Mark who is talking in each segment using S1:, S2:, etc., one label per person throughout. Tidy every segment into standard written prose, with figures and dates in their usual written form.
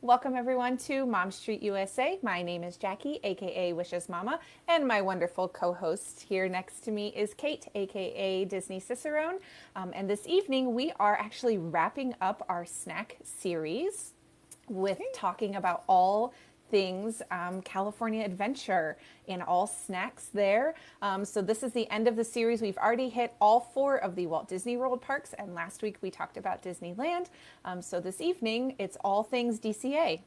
S1: Welcome everyone to Mom Street USA. My name is Jackie, aka Wishes Mama, and my wonderful co-host here next to me is Kate, aka Disney Cicerone. And this evening we are actually wrapping up our snack series with talking about all things California Adventure and all snacks there. So this is the end of the series. We've already hit all 4 of the Walt Disney World parks, and last week we talked about Disneyland. So this evening it's all things DCA.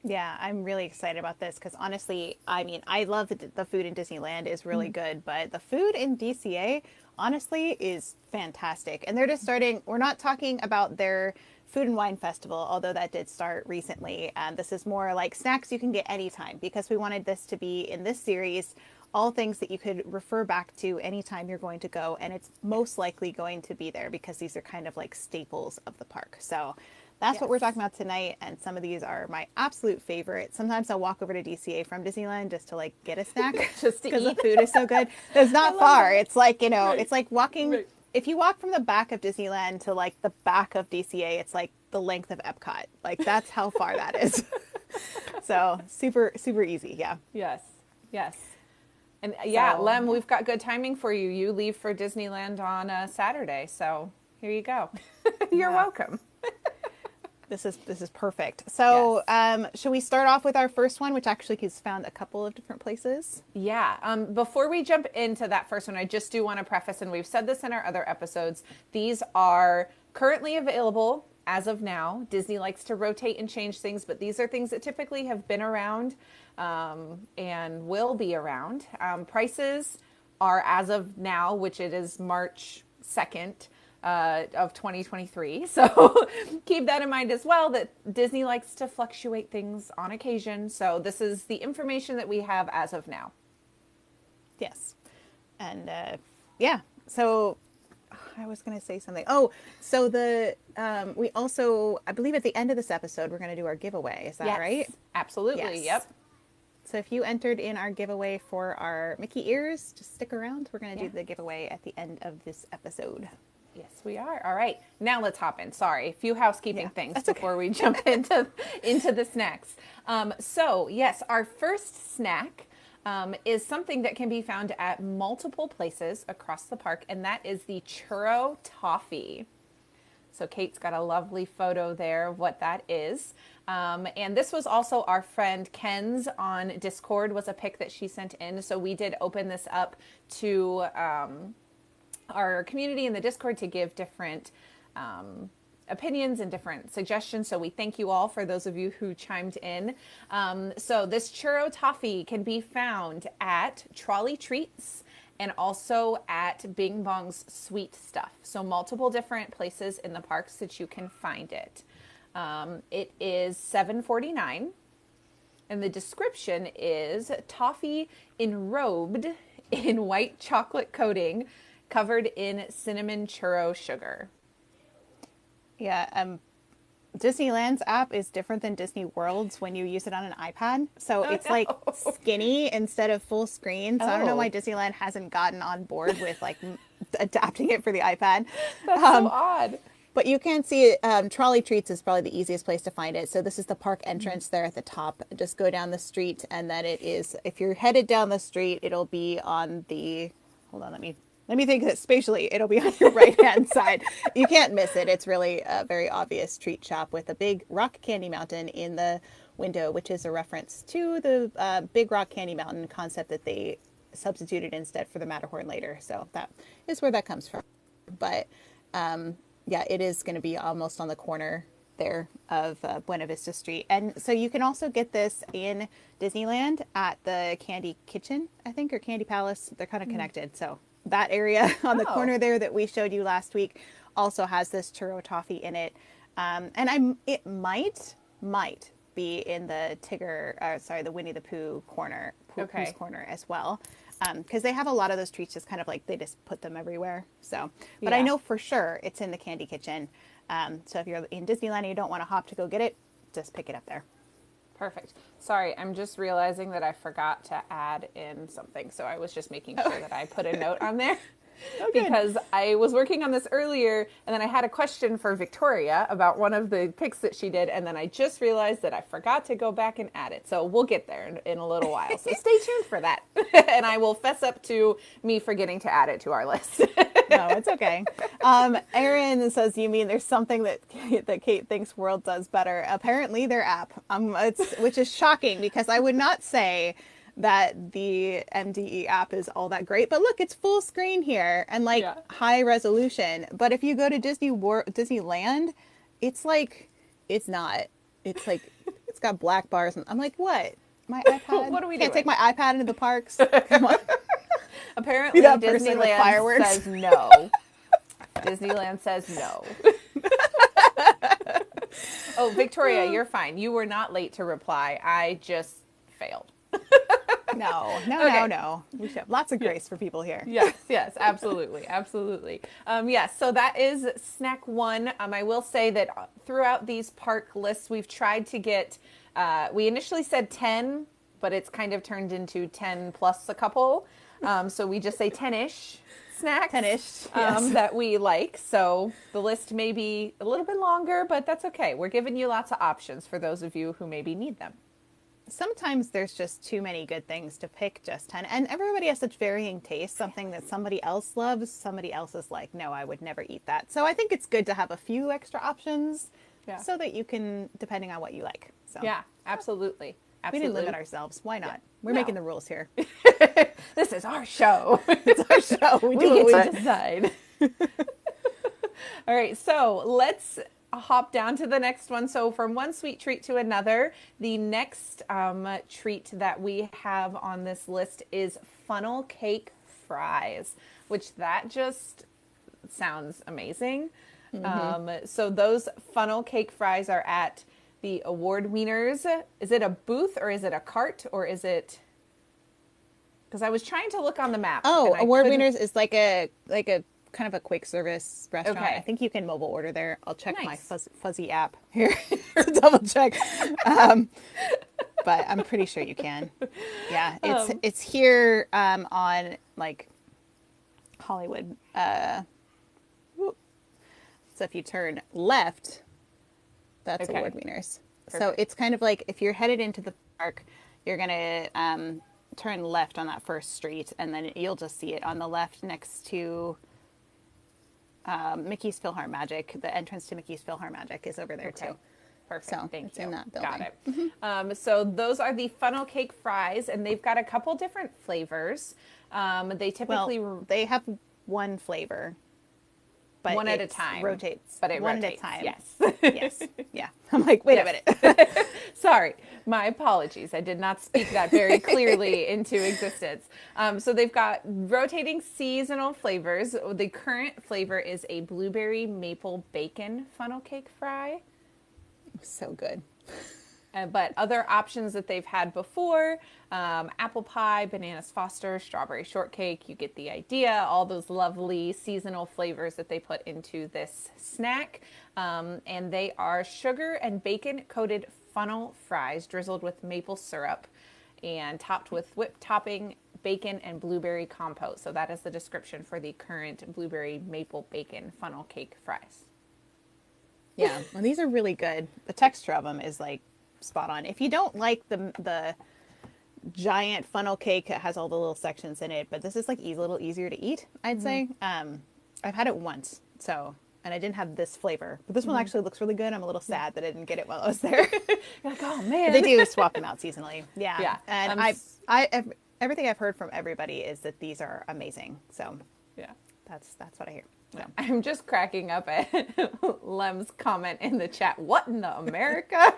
S2: Yeah, I'm really excited about this because honestly, I mean, I love the food in Disneyland is really good, but the food in DCA honestly is fantastic. And they're just starting, we're not talking about their food and wine festival, although that did start recently. This is more like snacks you can get anytime because we wanted this to be in this series, all things that you could refer back to anytime you're going to go. And it's most likely going to be there because these are kind of like staples of the park. So that's what we're
S1: Yes.
S2: talking about tonight, and some of these are my absolute favorite. Sometimes I'll walk over to DCA from Disneyland just to like get a snack
S1: Just to
S2: because the
S1: eat.
S2: food is so good. It's not far. It's like, it's like walking.
S1: Right.
S2: If you walk from the back of Disneyland to like the back of DCA, it's like the length of Epcot. Like that's how far that is. So super, super easy. Yeah.
S1: Yes, yes. And yeah,
S2: So,
S1: Lem, we've got good timing for you. You leave for Disneyland on Saturday, so here you go. You're
S2: Yeah.
S1: welcome.
S2: This is perfect. So, should we start off with our first one, which actually has found a couple of different places?
S1: Yeah. Before we jump into that first one, I just do want to preface, and we've said this in our other episodes, these are currently available as of now. Disney likes to rotate and change things, but these are things that typically have been around and will be around. Prices are as of now, which it is March 2nd. Of 2023. So keep that in mind as well, that Disney likes to fluctuate things on occasion. So this is the information that we have as of now.
S2: Yes. And yeah, so I was going to say something. Oh, so we also, I believe at the end of this episode, we're going to do our giveaway. Is that
S1: Yes,
S2: right?
S1: absolutely.
S2: Yes.
S1: Yep.
S2: So if you entered in our giveaway for our Mickey ears, just stick around. We're going to
S1: Yeah.
S2: do the giveaway at the end of this episode.
S1: Yes, we are. All right. Now let's hop in. Sorry, a few housekeeping things
S2: that's okay.
S1: before we jump into the snacks. So yes, our first snack is something that can be found at multiple places across the park, and that is the churro toffee. So Kate's got a lovely photo there of what that is. And this was also our friend Ken's on Discord was a pic that she sent in. So we did open this up to our community in the Discord to give different opinions and different suggestions. So we thank you all for those of you who chimed in. So this churro toffee can be found at Trolley Treats and also at Bing Bong's Sweet Stuff. So multiple different places in the parks that you can find it. It is $7.49. And the description is toffee enrobed in white chocolate coating covered in cinnamon churro sugar.
S2: Yeah, Disneyland's app is different than Disney World's when you use it on an iPad. So it's like skinny instead of full screen. So I don't know why Disneyland hasn't gotten on board with like adapting it for the iPad.
S1: That's so odd.
S2: But you can see it. Trolley Treats is probably the easiest place to find it. So this is the park entrance there at the top. Just go down the street, and then it is, if you're headed down the street, it'll be on the, hold on, let me think that spatially, it'll be on your right-hand side. You can't miss it. It's really a very obvious treat shop with a big rock candy mountain in the window, which is a reference to the big rock candy mountain concept that they substituted instead for the Matterhorn later. So that is where that comes from. But yeah, it is going to be almost on the corner there of Buena Vista Street. And so you can also get this in Disneyland at the Candy Kitchen, I think, or Candy Palace. They're kind of connected. So that area on the corner there that we showed you last week also has this churro toffee in it. And it might be in the the Winnie the Pooh corner, Pooh's corner as well. Because they have a lot of those treats just kind of like they just put them everywhere. So, but I know for sure it's in the Candy Kitchen. So if you're in Disneyland and you don't want to hop to go get it, just pick it up there.
S1: Perfect. Sorry, I'm just realizing that I forgot to add in something. So I was just making sure that I put a note on there.
S2: Oh, good.
S1: because I was working on this earlier and then I had a question for Victoria about one of the picks that she did. And then I just realized that I forgot to go back and add it. So we'll get there in a little while. So stay tuned for that. And I will fess up to me forgetting to add it to our list.
S2: No, it's okay. Erin says, you mean there's something that Kate thinks World does better? Apparently their app, which is shocking because I would not say that the MDE app is all that great. But look, it's full screen here and like high resolution. But if you go to Disneyland, it's like, it's not. It's like, it's got black bars. And I'm like, what? My iPad?
S1: What are we
S2: Can't
S1: doing?
S2: take my iPad into the parks? Come on.
S1: Apparently
S2: That person with
S1: Disneyland
S2: fireworks.
S1: says no. Disneyland says no. Oh, Victoria, you're fine. You were not late to reply. I just failed.
S2: No. We should have lots of grace for people here.
S1: Yes, absolutely. Yes, so that is snack one. I will say that throughout these park lists, we've tried to get, we initially said 10, but it's kind of turned into 10 plus a couple. So we just say 10-ish snacks
S2: 10-ish, yes.
S1: that we like. So the list may be a little bit longer, but that's okay. We're giving you lots of options for those of you who maybe need them.
S2: Sometimes there's just too many good things to pick just 10. And everybody has such varying tastes. Something that somebody else loves, somebody else is like, no, I would never eat that. So I think it's good to have a few extra options so that you can, depending on what you like. So
S1: yeah, absolutely.
S2: We didn't limit ourselves. Why not?
S1: Yeah.
S2: We're making the rules here.
S1: This is our show.
S2: It's our show. We do
S1: get
S2: what
S1: to decide. All right, so let's hop down to the next one. So from one sweet treat to another, the next treat that we have on this list is funnel cake fries, which that just sounds amazing. So those funnel cake fries are at the Award Wieners. Is it a booth or is it a cart or is it? Because I was trying to look on the map.
S2: Oh, Award Wieners is like a kind of a quick service restaurant.
S1: Okay.
S2: I think you can mobile order there. I'll check my
S1: Nice.
S2: fuzzy app here to double check. But I'm pretty sure you can. Yeah, it's here on like Hollywood. So if you turn left, that's Award Wieners. So it's kind of like if you're headed into the park, you're gonna turn left on that first street, and then you'll just see it on the left next to Mickey's PhilharMagic. The entrance to Mickey's PhilharMagic is over there too.
S1: Perfect.
S2: So
S1: Thank
S2: it's
S1: you.
S2: in that building.
S1: Got it. So those are the funnel cake fries, and they've got a couple different flavors. They typically
S2: they have one flavor, but
S1: one at a time.
S2: Rotates,
S1: but it
S2: one
S1: rotates.
S2: at a time.
S1: Yes.
S2: Yes. Yeah. I'm like, wait a minute.
S1: Sorry, my apologies. I did not speak that very clearly into existence. So they've got rotating seasonal flavors. The current flavor is a blueberry maple bacon funnel cake fry.
S2: So good.
S1: But other options that they've had before, apple pie, bananas Foster, strawberry shortcake, you get the idea, all those lovely seasonal flavors that they put into this snack. And they are sugar and bacon coated funnel fries drizzled with maple syrup and topped with whipped topping, bacon, and blueberry compote. So that is the description for the current blueberry maple bacon funnel cake fries.
S2: Yeah, well, these are really good. The texture of them is like spot on. If you don't like the giant funnel cake that has all the little sections in it, but this is like a little easier to eat, I'd say. I've had it once, and I didn't have this flavor, but this one actually looks really good. I'm a little sad that I didn't get it while I was there.
S1: You're like, oh man.
S2: They do swap them out seasonally. Yeah. And
S1: I
S2: everything I've heard from everybody is that these are amazing. So
S1: yeah.
S2: that's what I hear. So.
S1: I'm just cracking up at Lem's comment in the chat. What in the America?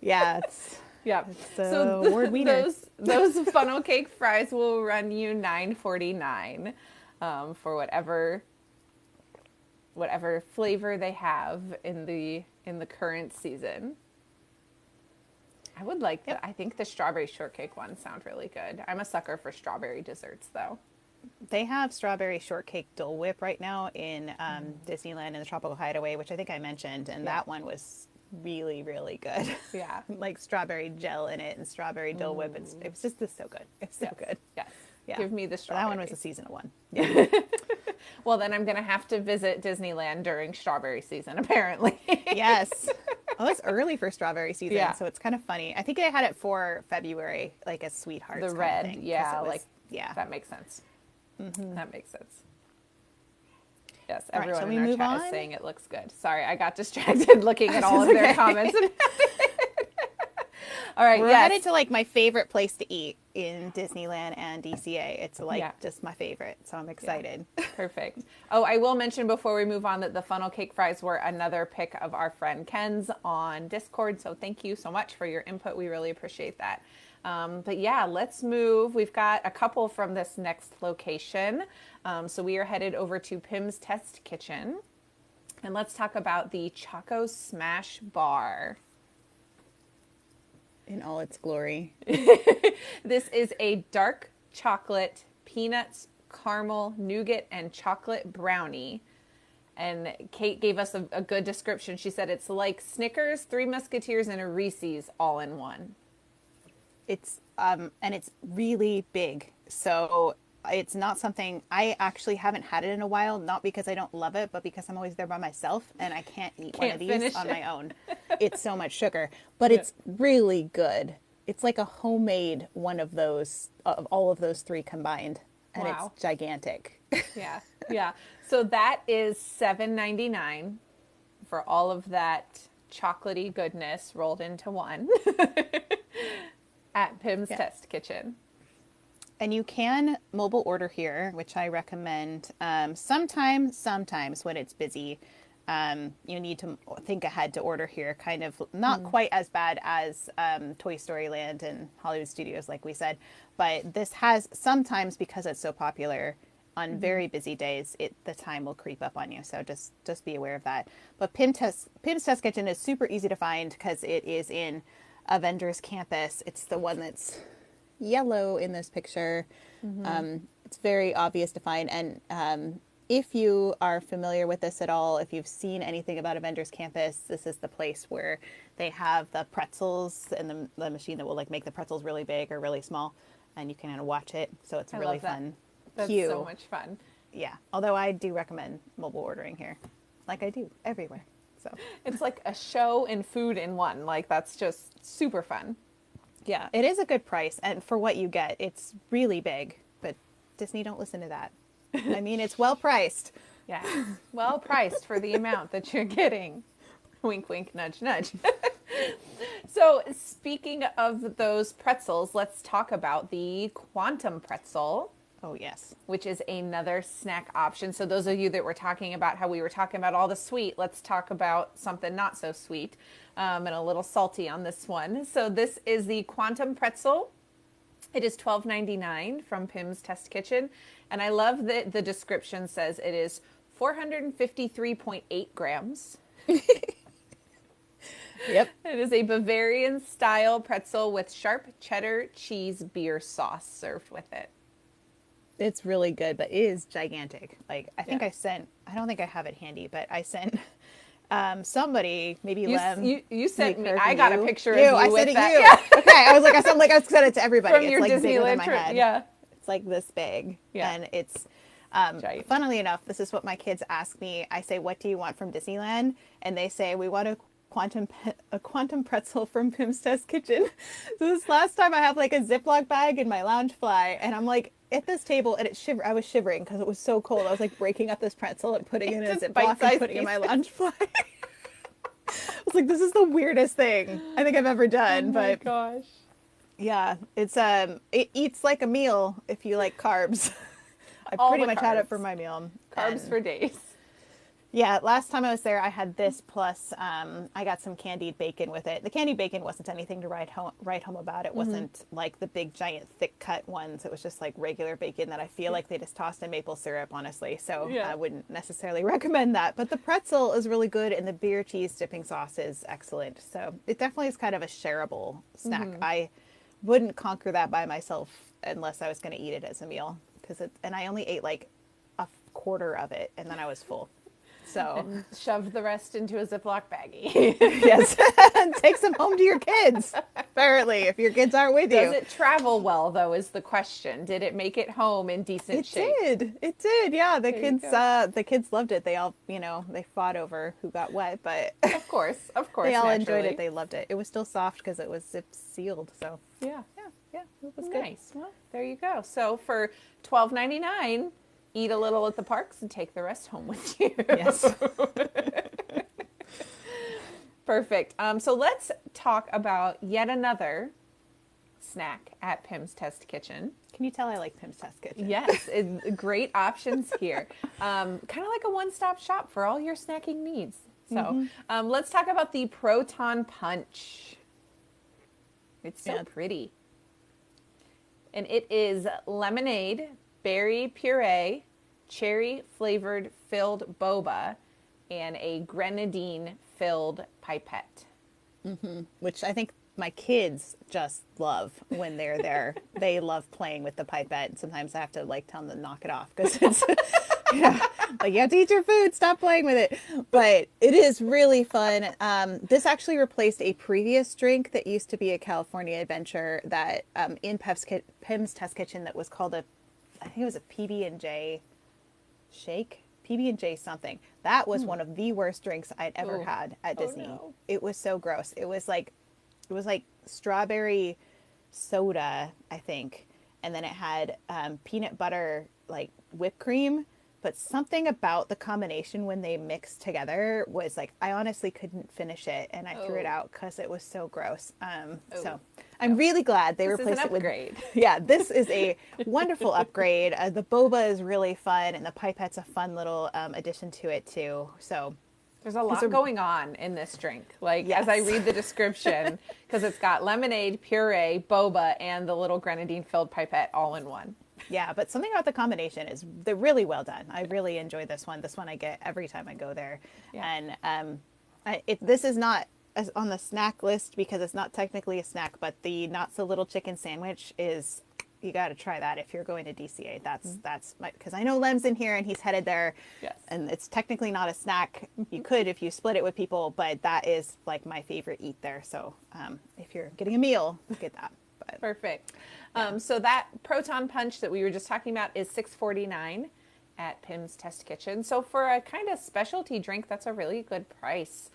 S2: Yeah,
S1: So
S2: Award Wiener.
S1: those funnel cake fries will run you $9.49 for whatever flavor they have in the current season. I would like I think the strawberry shortcake ones sound really good. I'm a sucker for strawberry desserts though.
S2: They have strawberry shortcake Dole Whip right now in Disneyland and the Tropical Hideaway, which I think I mentioned, and that one was really, really good.
S1: Yeah.
S2: Like strawberry gel in it and strawberry Dole Whip. It was just so good. It's so good.
S1: Yes.
S2: Yeah.
S1: Give me the
S2: But that one was
S1: strawberries.
S2: a season of one.
S1: Well, then I'm going to have to visit Disneyland during strawberry season, apparently.
S2: Yes. Oh, it's early for strawberry season,
S1: Yeah.
S2: so it's kind of funny. I think they had it for February, like a sweethearts
S1: The
S2: kind of
S1: red,
S2: thing. 'Cause
S1: yeah,
S2: it was,
S1: like
S2: yeah.
S1: that makes sense. That makes sense. Yes,
S2: All right,
S1: everyone
S2: shall
S1: in
S2: we
S1: our
S2: move
S1: chat is
S2: on?
S1: saying it looks good. Sorry, I got distracted looking at all of their
S2: Okay.
S1: comments. All right,
S2: We're
S1: yes.
S2: headed to like my favorite place to eat in Disneyland and DCA. It's like
S1: Yeah.
S2: just my favorite, so I'm excited.
S1: Perfect. Oh, I will mention before we move on that the funnel cake fries were another pick of our friend Ken's on Discord. So thank you so much for your input. We really appreciate that. But yeah, let's move. We've got a couple from this next location. So we are headed over to Pim's Test Kitchen. And let's talk about the Choco Smash Bar.
S2: In all its glory.
S1: This is a dark chocolate, peanuts, caramel, nougat, and chocolate brownie. And Kate gave us a good description. She said it's like Snickers, Three Musketeers, and a Reese's all in one.
S2: It's and it's really big. So it's not something I actually haven't had it in a while, not because I don't love it, but because I'm always there by myself and I can't eat one of
S1: Can't finish
S2: these on
S1: it.
S2: my own. It's so much sugar, but it's really good. It's like a homemade one of those, of all of those three combined, and
S1: Wow.
S2: it's gigantic.
S1: Yeah, yeah. So that is $7.99 for all of that chocolatey goodness rolled into one at Pim's
S2: Yeah.
S1: Test Kitchen.
S2: And you can mobile order here, which I recommend. Sometimes when it's busy, you need to think ahead to order here. Kind of not quite as bad as Toy Story Land and Hollywood Studios, like we said, but this has sometimes, because it's so popular, on very busy days, the time will creep up on you. So just be aware of that. But Pim's Test Kitchen is super easy to find because it is in Avengers Campus. It's the one that's yellow in this picture. It's very obvious to find. And if you are familiar with this at all, if you've seen anything about Avengers Campus, this is the place where they have the pretzels and the machine that will like make the pretzels really big or really small, and you can kind of watch it. So it's
S1: I
S2: really
S1: love that.
S2: fun.
S1: That's
S2: Cue.
S1: so much fun.
S2: Yeah. Although I do recommend mobile ordering here, like I do everywhere. So
S1: It's like a show and food in one. Like that's just super fun.
S2: yeah, it is a good price, and for what you get, it's really big. But Disney, don't listen to that. I mean, it's well priced.
S1: Yeah. Well priced for the amount that you're getting. Wink, wink, nudge, nudge. So speaking of those pretzels, let's talk about the Quantum Pretzel,
S2: Oh yes.
S1: which is another snack option. So those of you that were talking about how we were talking about all the sweet, let's talk about something not so sweet and a little salty on this one. So this is the Quantum Pretzel. It is $12.99 from Pim's Test Kitchen. And I love that the description says it is 453.8 grams.
S2: Yep.
S1: It is a Bavarian style pretzel with sharp cheddar cheese beer sauce served with it.
S2: It's really good, but it is gigantic. Like I think
S1: Yeah.
S2: I don't think I have it handy, but I sent somebody, maybe Lem.
S1: You sent me.
S2: Kirk,
S1: I got a
S2: you.
S1: picture of you
S2: I
S1: with
S2: sent it
S1: that.
S2: you.
S1: Yeah.
S2: Okay, I was like, I sent it to everybody.
S1: From
S2: It's
S1: your
S2: like bigger than
S1: Disneyland
S2: my
S1: trip.
S2: head.
S1: Yeah.
S2: It's like this big.
S1: Yeah.
S2: And it's
S1: Giant.
S2: funnily enough, this is what my kids ask me. I say, "What do you want from Disneyland?" And they say, "We want a quantum pretzel from Pim's Test Kitchen." So this last time I have like a Ziploc bag in my Loungefly, and I'm like at this table, and I was shivering because it was so cold. I was like breaking up this pretzel and putting it in a
S1: Just
S2: Ziploc
S1: bite-sized
S2: and putting it in my Loungefly. I was like, this is the weirdest thing I think I've ever done.
S1: Oh my
S2: But
S1: gosh.
S2: yeah, it eats like a meal if you like carbs. I
S1: All
S2: pretty
S1: the
S2: much had it
S1: carbs.
S2: for my meal.
S1: Carbs
S2: And
S1: for days.
S2: yeah, last time I was there, I had this plus I got some candied bacon with it. The candied bacon wasn't anything to write home about. It wasn't like the big giant thick cut ones. It was just like regular bacon that I feel like they just tossed in maple syrup, honestly. So
S1: Yeah.
S2: I wouldn't necessarily recommend that. But the pretzel is really good, and the beer cheese dipping sauce is excellent. So it definitely is kind of a shareable snack. I wouldn't conquer that by myself unless I was going to eat it as a meal, and I only ate like a quarter of it, and then I was full. So
S1: And shove the rest into a Ziploc baggie.
S2: yes, take some home to your kids. Apparently, if your kids aren't with
S1: Does
S2: you.
S1: it travel well, though, is the question. Did it make it home in decent
S2: It
S1: shape?
S2: did. It did. Yeah,
S1: There you go.
S2: the kids loved it. They all, they fought over who got what, but
S1: Of
S2: they
S1: course,
S2: all enjoyed it.
S1: naturally.
S2: They loved it. It was still soft because it was zip sealed. So
S1: Yeah.
S2: yeah, it was good.
S1: Nice. Well, there you go. So for $12.99, eat a little at the parks and take the rest home with you.
S2: Yes.
S1: Perfect. So let's talk about yet another snack at Pim's Test Kitchen.
S2: Can you tell I like Pim's Test Kitchen?
S1: Yes, great options here. Kind of like a one-stop shop for all your snacking needs. So let's talk about the Proton Punch. It's so
S2: Yeah.
S1: pretty. And it is lemonade, berry puree, cherry flavored filled boba, and a grenadine filled pipette.
S2: Which I think my kids just love when they're there. They love playing with the pipette. Sometimes I have to like tell them to knock it off because it's like you have to eat your food, stop playing with it. But it is really fun. This actually replaced a previous drink that used to be a California adventure that in Pim's Test Kitchen that was called I think it was a PB&J shake. PB&J something. That was one of the worst drinks I'd ever
S1: Ooh.
S2: had at
S1: Oh,
S2: Disney.
S1: no.
S2: It was so gross. It was like strawberry soda, I think, and then it had peanut butter like whipped cream. But something about the combination when they mixed together was like I honestly couldn't finish it, and I threw it
S1: Oh.
S2: out because it was so gross. So
S1: Oh.
S2: I'm really glad they
S1: This is an
S2: replaced it with.
S1: upgrade.
S2: Yeah, this is a wonderful upgrade. The boba is really fun, and the pipette's a fun little addition to it too. So
S1: There's a lot going on in this drink. Like, as I
S2: Yes.
S1: read the description, because it's got lemonade, puree, boba, and the little grenadine filled pipette all in one.
S2: yeah, but something about the combination is they're really well done. I really enjoy this one. This one I get every time I go there,
S1: Yeah.
S2: and this is not on the snack list because it's not technically a snack, but the not so little chicken sandwich is. You got to try that if you're going to DCA. That's my because I know Lem's in here and he's headed there.
S1: Yes.
S2: And it's technically not a snack. You could if you split it with people, but that is like my favorite eat there. So if you're getting a meal, get that. But
S1: Perfect. So that Proton Punch that we were just talking about is $6.49 at Pim's Test Kitchen. So for a kind of specialty drink, that's a really good price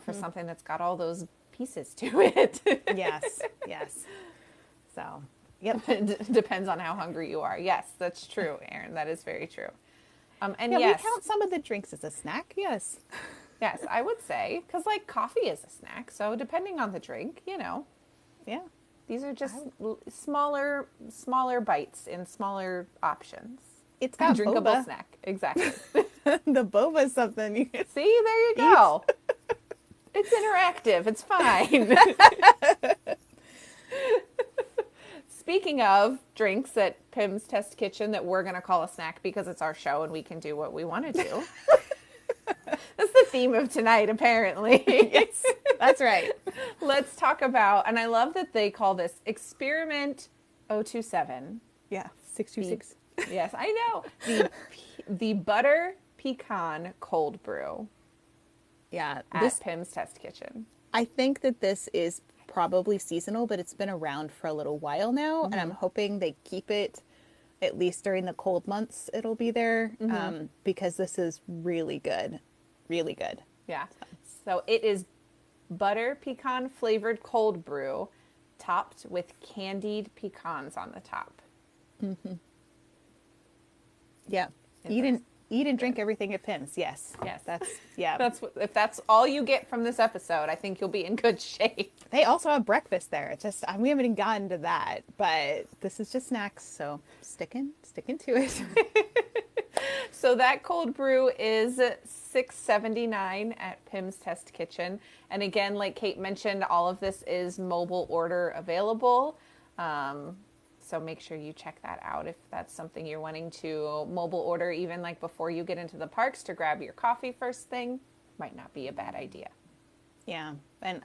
S1: for something that's got all those pieces to it.
S2: yes, yes. So yep.
S1: It depends on how hungry you are. Yes, that's true, Erin. That is very true. And
S2: Yeah,
S1: yes,
S2: we count some of the drinks as a snack. Yes.
S1: yes, I would say, because like coffee is a snack. So depending on the drink,
S2: Yeah.
S1: these are just smaller bites in smaller options.
S2: It's
S1: A
S2: got
S1: drinkable
S2: boba.
S1: snack. Exactly.
S2: The boba is something you can
S1: See, there you go. It's interactive. It's fine. Speaking of drinks at Pim's Test Kitchen that we're going to call a snack because it's our show and we can do what we want to do. That's the theme of tonight, apparently.
S2: Yes, that's right.
S1: Let's talk about, and I love that they call this Experiment 027.
S2: Yeah, 626.
S1: Yes, I know. The butter pecan cold brew
S2: Yeah,
S1: at Pim's Test Kitchen.
S2: I think that this is probably seasonal, but it's been around for a little while now, and I'm hoping they keep it at least during the cold months. It'll be there because this is really good, really good.
S1: Yeah. So it is butter pecan flavored cold brew topped with candied pecans on the top.
S2: Yeah, eat and drink everything at Pim's. Yes,
S1: Yes.
S2: that's yeah.
S1: If that's all you get from this episode, I think you'll be in good shape.
S2: They also have breakfast there. It's just we haven't even gotten to that, but this is just snacks, so sticking to it.
S1: So that cold brew is $6.79 at Pim's Test Kitchen. And again, like Kate mentioned, all of this is mobile order available. So make sure you check that out if that's something you're wanting to mobile order, even like before you get into the parks to grab your coffee first thing. Might not be a bad idea.
S2: Yeah, and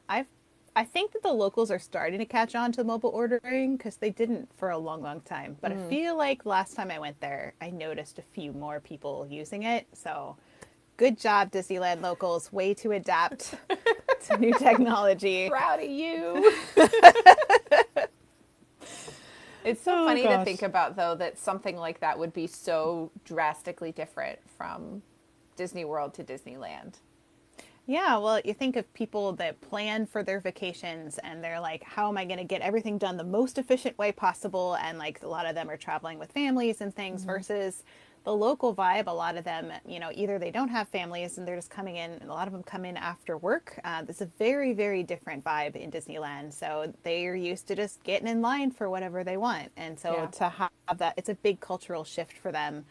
S2: I think that the locals are starting to catch on to mobile ordering because they didn't for a long time. But I feel like last time I went there, I noticed a few more people using it. So Good job, Disneyland locals. Way to adapt to new technology.
S1: Proud of you. It's so funny to think about, though, that something like that would be so drastically different from Disney World to Disneyland.
S2: Yeah, well, you think of people that plan for their vacations and they're like, how am I going to get everything done the most efficient way possible? And like a lot of them are traveling with families and things versus the local vibe. A lot of them, either they don't have families and they're just coming in, and a lot of them come in after work. There's a very, very different vibe in Disneyland. So they're used to just getting in line for whatever they want. And so to have that, it's a big cultural shift for them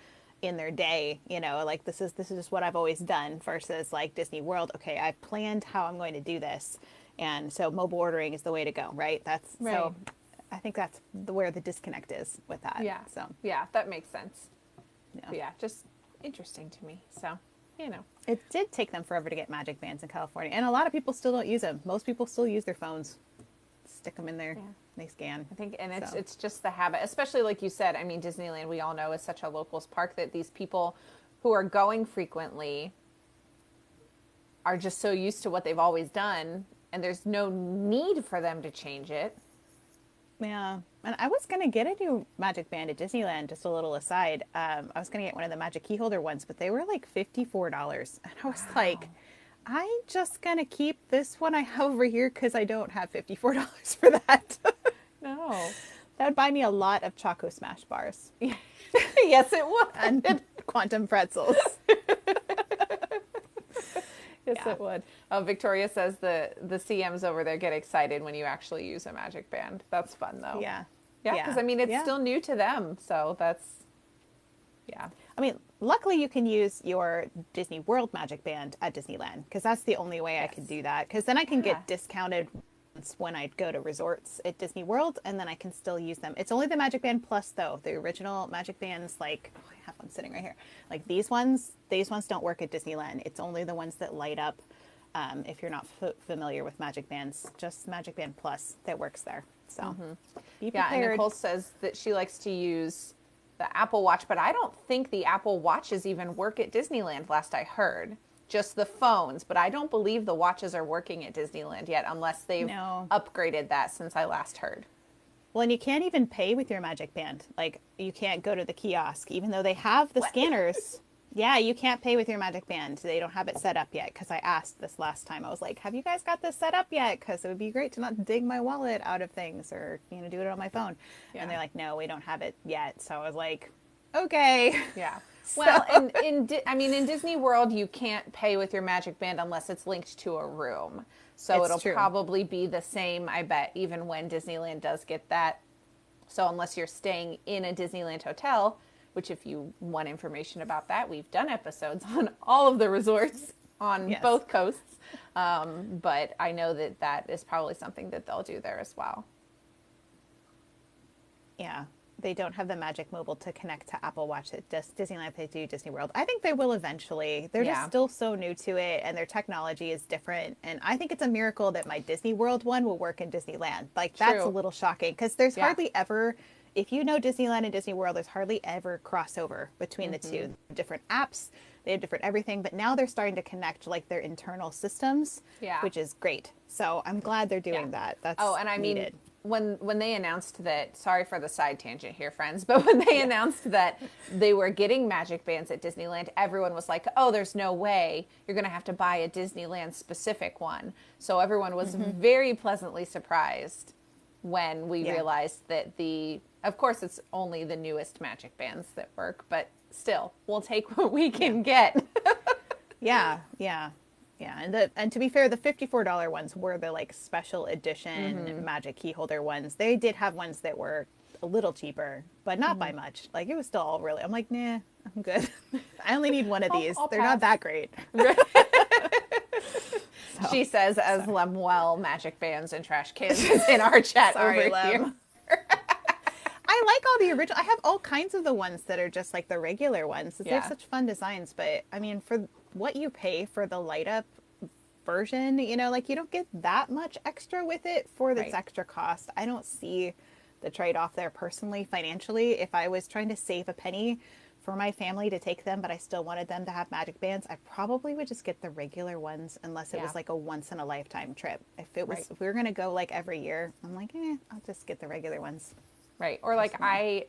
S2: in their day, like this is just what I've always done versus like Disney World. Okay, I've planned how I'm going to do this, and so mobile ordering is the way to go, right? That's right. So I think that's where the disconnect is with that.
S1: Yeah.
S2: So
S1: yeah, that makes sense.
S2: Yeah.
S1: Yeah, just interesting to me. So
S2: it did take them forever to get Magic Bands in California, and a lot of people still don't use them. Most people still use their phones, stick them in there. Yeah. They scan.
S1: I think, and it's just the habit, especially like you said. I mean, Disneyland, we all know, is such a locals park that these people who are going frequently are just so used to what they've always done, and there's no need for them to change it.
S2: Yeah, and I was gonna get a new Magic Band at Disneyland. Just a little aside, I was gonna get one of the Magic Key Holder ones, but they were like $54, and I was like, I'm just gonna keep this one I have over here because I don't have $54 for that.
S1: No.
S2: That would buy me a lot of Choco Smash bars.
S1: Yes, it would.
S2: And Quantum Pretzels.
S1: Yes, it would. Victoria says the CMs over there get excited when you actually use a Magic Band. That's fun, though.
S2: Yeah.
S1: Yeah, because, I mean, it's still new to them, so that's,
S2: I mean, luckily you can use your Disney World Magic Band at Disneyland, because that's the only way I can do that. Because then I can get discounted when I go to resorts at Disney World, and then I can still use them. It's only the Magic Band Plus, though. The original Magic Bands, like, I have one sitting right here. Like these ones don't work at Disneyland. It's only the ones that light up. If you're not familiar with Magic Bands, just Magic Band Plus that works there. So be prepared.
S1: And Nicole says that she likes to use the Apple Watch, but I don't think the Apple Watches even work at Disneyland, last I heard. Just the phones, but I don't believe the watches are working at Disneyland yet unless they've upgraded that since I last heard.
S2: Well, and you can't even pay with your Magic Band. Like, you can't go to the kiosk, even though they have the scanners. Yeah, you can't pay with your Magic Band. They don't have it set up yet, because I asked this last time. I was like, have you guys got this set up yet? Because it would be great to not dig my wallet out of things or, do it on my phone. Yeah. And they're like, no, we don't have it yet. So I was like, okay.
S1: Yeah. Well, in Disney World, you can't pay with your Magic Band unless it's linked to a room. So it'll probably be the same, I bet, even when Disneyland does get that. So unless you're staying in a Disneyland hotel, which if you want information about that, we've done episodes on all of the resorts on both coasts. But I know that is probably something that they'll do there as well.
S2: Yeah. They don't have the Magic Mobile to connect to Apple Watch at Disneyland. They do Disney World. I think they will eventually. They're just still so new to it, and their technology is different. And I think it's a miracle that my Disney World one will work in Disneyland. Like, that's a little shocking, because there's hardly ever, if you know Disneyland and Disney World, there's hardly ever crossover between the two. Different apps, they have different everything, but now they're starting to connect like their internal systems, which is great. So I'm glad they're doing that. That's needed.
S1: When they announced that, sorry for the side tangent here, friends, but when they announced that they were getting Magic Bands at Disneyland, everyone was like, oh, there's no way you're going to have to buy a Disneyland specific one. So everyone was very pleasantly surprised when we realized that of course, it's only the newest Magic Bands that work, but still, we'll take what we can get.
S2: Yeah. And to be fair, the $54 ones were the like special edition Magic Key Holder ones. They did have ones that were a little cheaper, but not by much. Like, it was still all really, I'm like, nah, I'm good. I only need one of these. They're not that great.
S1: She says, as Lemuel Magic Bands and Trash Kids is in our chat over here.
S2: I like all the original. I have all kinds of the ones that are just like the regular ones. They have such fun designs. But I mean, for what you pay for the light up version, like, you don't get that much extra with it for this extra cost. I don't see the trade-off there personally, financially. If I was trying to save a penny for my family to take them, but I still wanted them to have magic bands, I probably would just get the regular ones unless it was like a once in a lifetime trip. If we were going to go like every year, I'm like, I'll just get the regular ones.
S1: Right. Or like I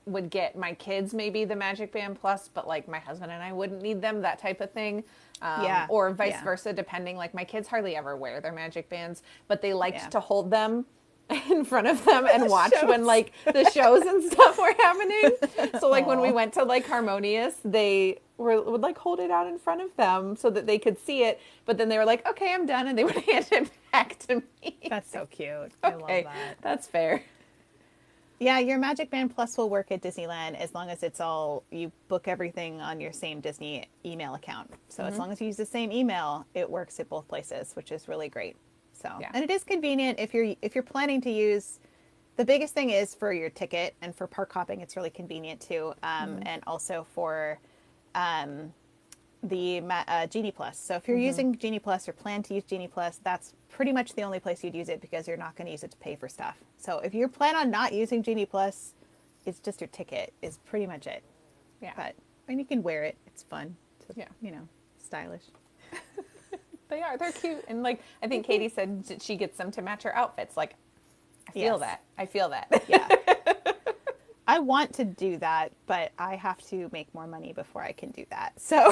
S1: would get my kids maybe the Magic Band Plus, but like my husband and I wouldn't need them, that type of thing. Or vice versa, depending. Like my kids hardly ever wear their Magic Bands, but they liked to hold them in front of them and watch when like the shows and stuff were happening. So like when we went to like Harmonious, they would like hold it out in front of them so that they could see it. But then they were like, okay, I'm done. And they would hand it back to me.
S2: That's so cute.
S1: Okay,
S2: I love that.
S1: That's fair.
S2: Yeah, your Magic Band Plus will work at Disneyland as long as you book everything on your same Disney email account. So as long as you use the same email, it works at both places, which is really great. So, and it is convenient if you're planning to use. The biggest thing is for your ticket and for park hopping, it's really convenient too, and also for the Genie Plus. So if you're using Genie Plus or plan to use Genie Plus, that's pretty much the only place you'd use it because you're not going to use it to pay for stuff. So if you plan on not using Genie Plus, it's just your ticket is pretty much it.
S1: Yeah.
S2: But you can wear it. It's fun. Stylish.
S1: They're cute. And like, I think Katie said she gets them to match her outfits. Like, I feel that.
S2: Yeah. I want to do that, but I have to make more money before I can do that. So,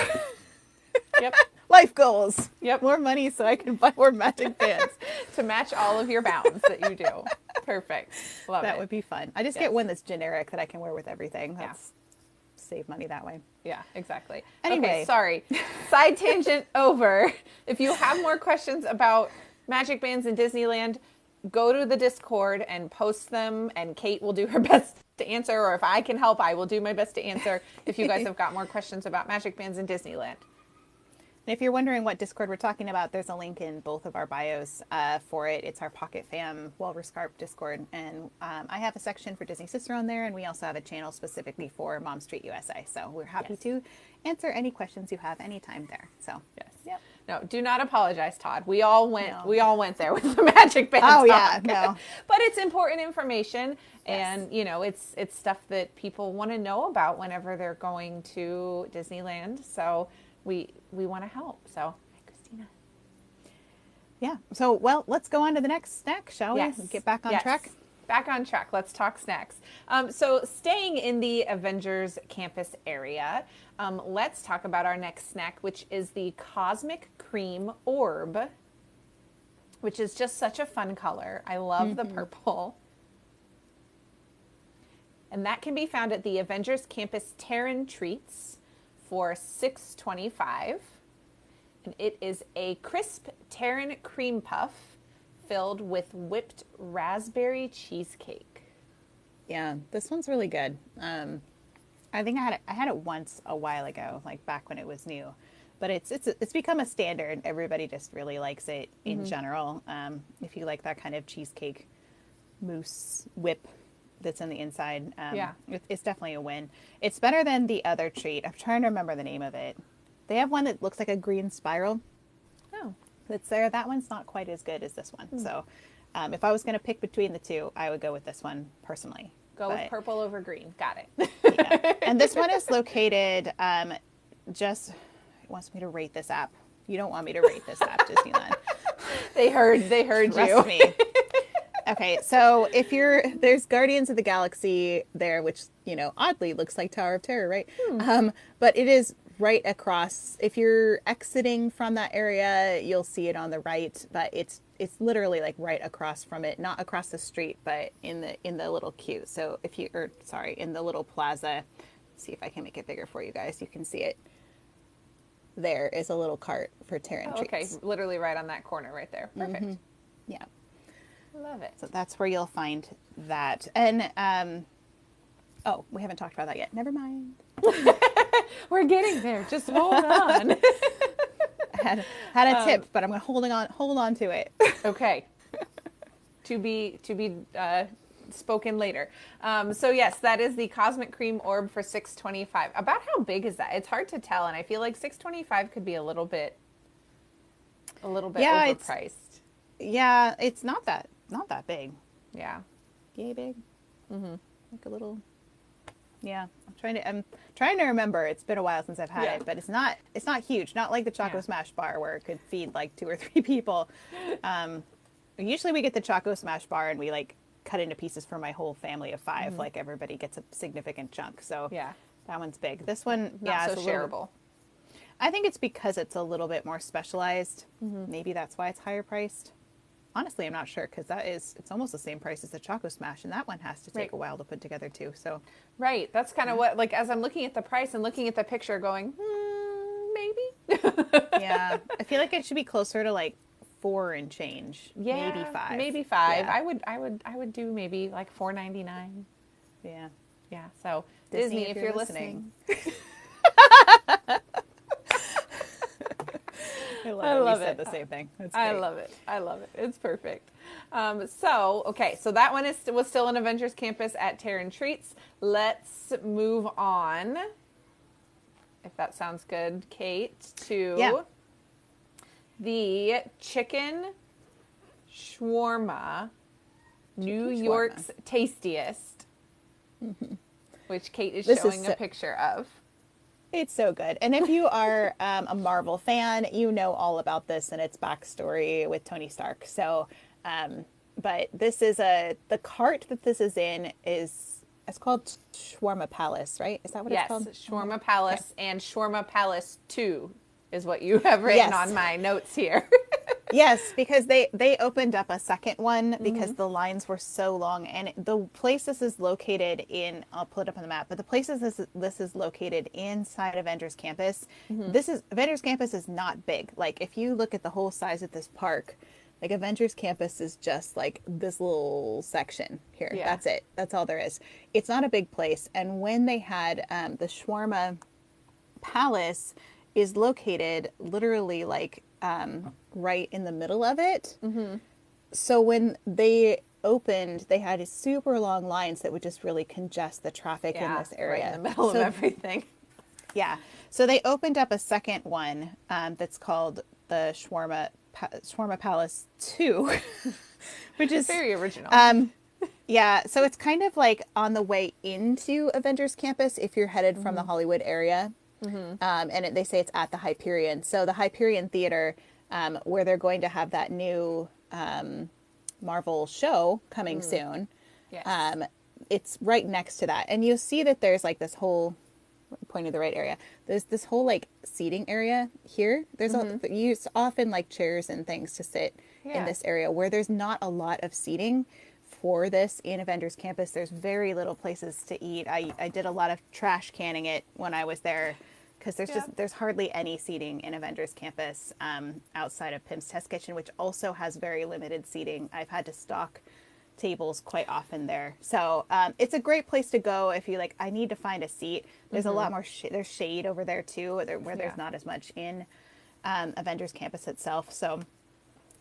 S1: yep.
S2: Life goals.
S1: Yep.
S2: More money so I can buy more magic bands.
S1: To match all of your bounds that you do. Perfect. Love it.
S2: That would be fun. I just get one that's generic that I can wear with everything. Save money that way.
S1: Yeah, exactly.
S2: Anyway.
S1: Okay, sorry. Side tangent over. If you have more questions about magic bands in Disneyland, go to the Discord and post them, and Kate will do her best to answer, or if I can help, I will do my best to answer if you guys have got more questions about magic bands in Disneyland.
S2: And if you're wondering what Discord we're talking about, there's a link in both of our bios for it. It's our Pocket Fam Walrus Carp Discord. And I have a section for Disney Sister on there. And we also have a channel specifically for Mom Street USA. So we're happy to answer any questions you have anytime there. So,
S1: Yep. No, do not apologize, Todd. We all went there with the magic band talk.
S2: Yeah, no.
S1: But it's important information, and it's stuff that people want to know about whenever they're going to Disneyland. So we want to help. So, hi, Christina.
S2: Yeah. So, well, let's go on to the next snack, shall we? Get back on track.
S1: Back on track. Let's talk snacks. So staying in the Avengers campus area, let's talk about our next snack, which is the Cosmic Cream Orb, which is just such a fun color. I love the purple. And that can be found at the Avengers Campus Terran Treats for $6.25. And it is a crisp Terran cream puff filled with whipped raspberry cheesecake.
S2: Yeah, this one's really good. I think I had it once a while ago, like back when it was new, but it's become a standard. Everybody just really likes it in general. If you like that kind of cheesecake mousse whip that's in the inside, it's definitely a win. It's better than the other treat. I'm trying to remember the name of it. They have one that looks like a green spiral.
S1: Oh.
S2: That's there. That one's not quite as good as this one. So if I was going to pick between the two, I would go with this one personally.
S1: Go with purple over green. Got it.
S2: Yeah. And this one is located it wants me to rate this app. You don't want me to rate this app, Disneyland.
S1: They heard
S2: Trust
S1: you.
S2: me. Okay, so there's Guardians of the Galaxy there, which, oddly looks like Tower of Terror, right? But it is right across. If you're exiting from that area, you'll see it on the right, but it's literally like right across from it, not across the street, but in the little queue. So in the little plaza. See if I can make it bigger for you guys. You can see it. There is a little cart for Terran treats.
S1: Okay, literally right on that corner right there. Perfect.
S2: Yeah.
S1: Love it.
S2: So that's where you'll find that. And we haven't talked about that yet. Never mind.
S1: We're getting there. Just hold on.
S2: had a tip, but I'm going to hold on to it.
S1: Okay. To be spoken later. So yes, that is the Cosmic Cream Orb for $6.25. About how big is that? It's hard to tell, and I feel like $6.25 could be a little bit overpriced.
S2: It's not that big.
S1: Yeah.
S2: Yay big. Like a little Yeah, I'm trying to remember. It's been a while since I've had
S1: Yeah.
S2: it, but it's not huge. Not like the Choco
S1: Yeah.
S2: Smash bar where it could feed like 2 or 3 people. Usually we get the Choco Smash bar and we like cut into pieces for my whole family of 5. Like everybody gets a significant chunk. So
S1: Yeah.
S2: that one's big. This one,
S1: Not
S2: yeah,
S1: so
S2: it's a little bit.
S1: shareable.
S2: I think it's because it's a little bit more specialized. Maybe that's why it's higher priced. Honestly, I'm not sure because it's almost the same price as the Choco Smash, and that one has to take
S1: Right.
S2: a while to put together too. So
S1: Right. That's kind of what, like, as I'm looking at the price and looking at the picture going, maybe.
S2: yeah, I feel like it should be closer to like 4 and change, maybe
S1: Yeah,
S2: 5.
S1: maybe 5.
S2: Yeah,
S1: I would do maybe like 4.99.
S2: yeah.
S1: Yeah. So
S2: Disney,
S1: Disney, if you're listening.
S2: I love
S1: I
S2: it.
S1: love
S2: We said
S1: it.
S2: the same thing. That's
S1: I
S2: great.
S1: love it. I love it. It's perfect. So that one was still in Avengers Campus at Terran Treats. Let's move on, if that sounds good, Kate, to
S2: Yeah.
S1: the chicken shawarma, New
S2: shawarma.
S1: York's tastiest, which Kate is
S2: This is
S1: showing a picture of.
S2: It's so good. And if you are a Marvel fan, you know all about this and its backstory with Tony Stark. So, but this is the cart that this is in is, it's called Shawarma Palace, right? Is that what it's
S1: Yes,
S2: called?
S1: Shawarma Palace and Shawarma Palace 2 is what you have written
S2: Yes.
S1: on my notes here.
S2: Yes, because they opened up a second one because the lines were so long, and the place this is located in, I'll put it up on the map, but the places this is located inside Avengers Campus. This is Avengers Campus is not big. Like if you look at the whole size of this park, like Avengers Campus is just like this little section here.
S1: Yeah.
S2: That's it. That's all there is. It's not a big place. And when they had the Shawarma Palace is located literally like right in the middle of it. So when they opened, they had super long lines that would just really congest the traffic in this area.
S1: Right in the middle of everything.
S2: Yeah. So they opened up a second one that's called the Shawarma Palace 2, which is
S1: Very original.
S2: yeah. So it's kind of like on the way into Avengers Campus if you're headed from the Hollywood area. They say it's at the Hyperion. So the Hyperion Theater, where they're going to have that new Marvel show coming soon.
S1: Yes.
S2: It's right next to that, and you'll see that there's like this whole, pointing to the right area. There's this whole like seating area here. There's often like chairs and things to sit in this area where there's not a lot of seating for this in Avengers Campus. There's very little places to eat. I did a lot of trash canning it when I was there because there's hardly any seating in Avengers Campus outside of Pim's Test Kitchen, which also has very limited seating. I've had to stock tables quite often there. So it's a great place to go if you like, I need to find a seat. There's a lot more, there's shade over there too, where there's not as much in Avengers Campus itself. So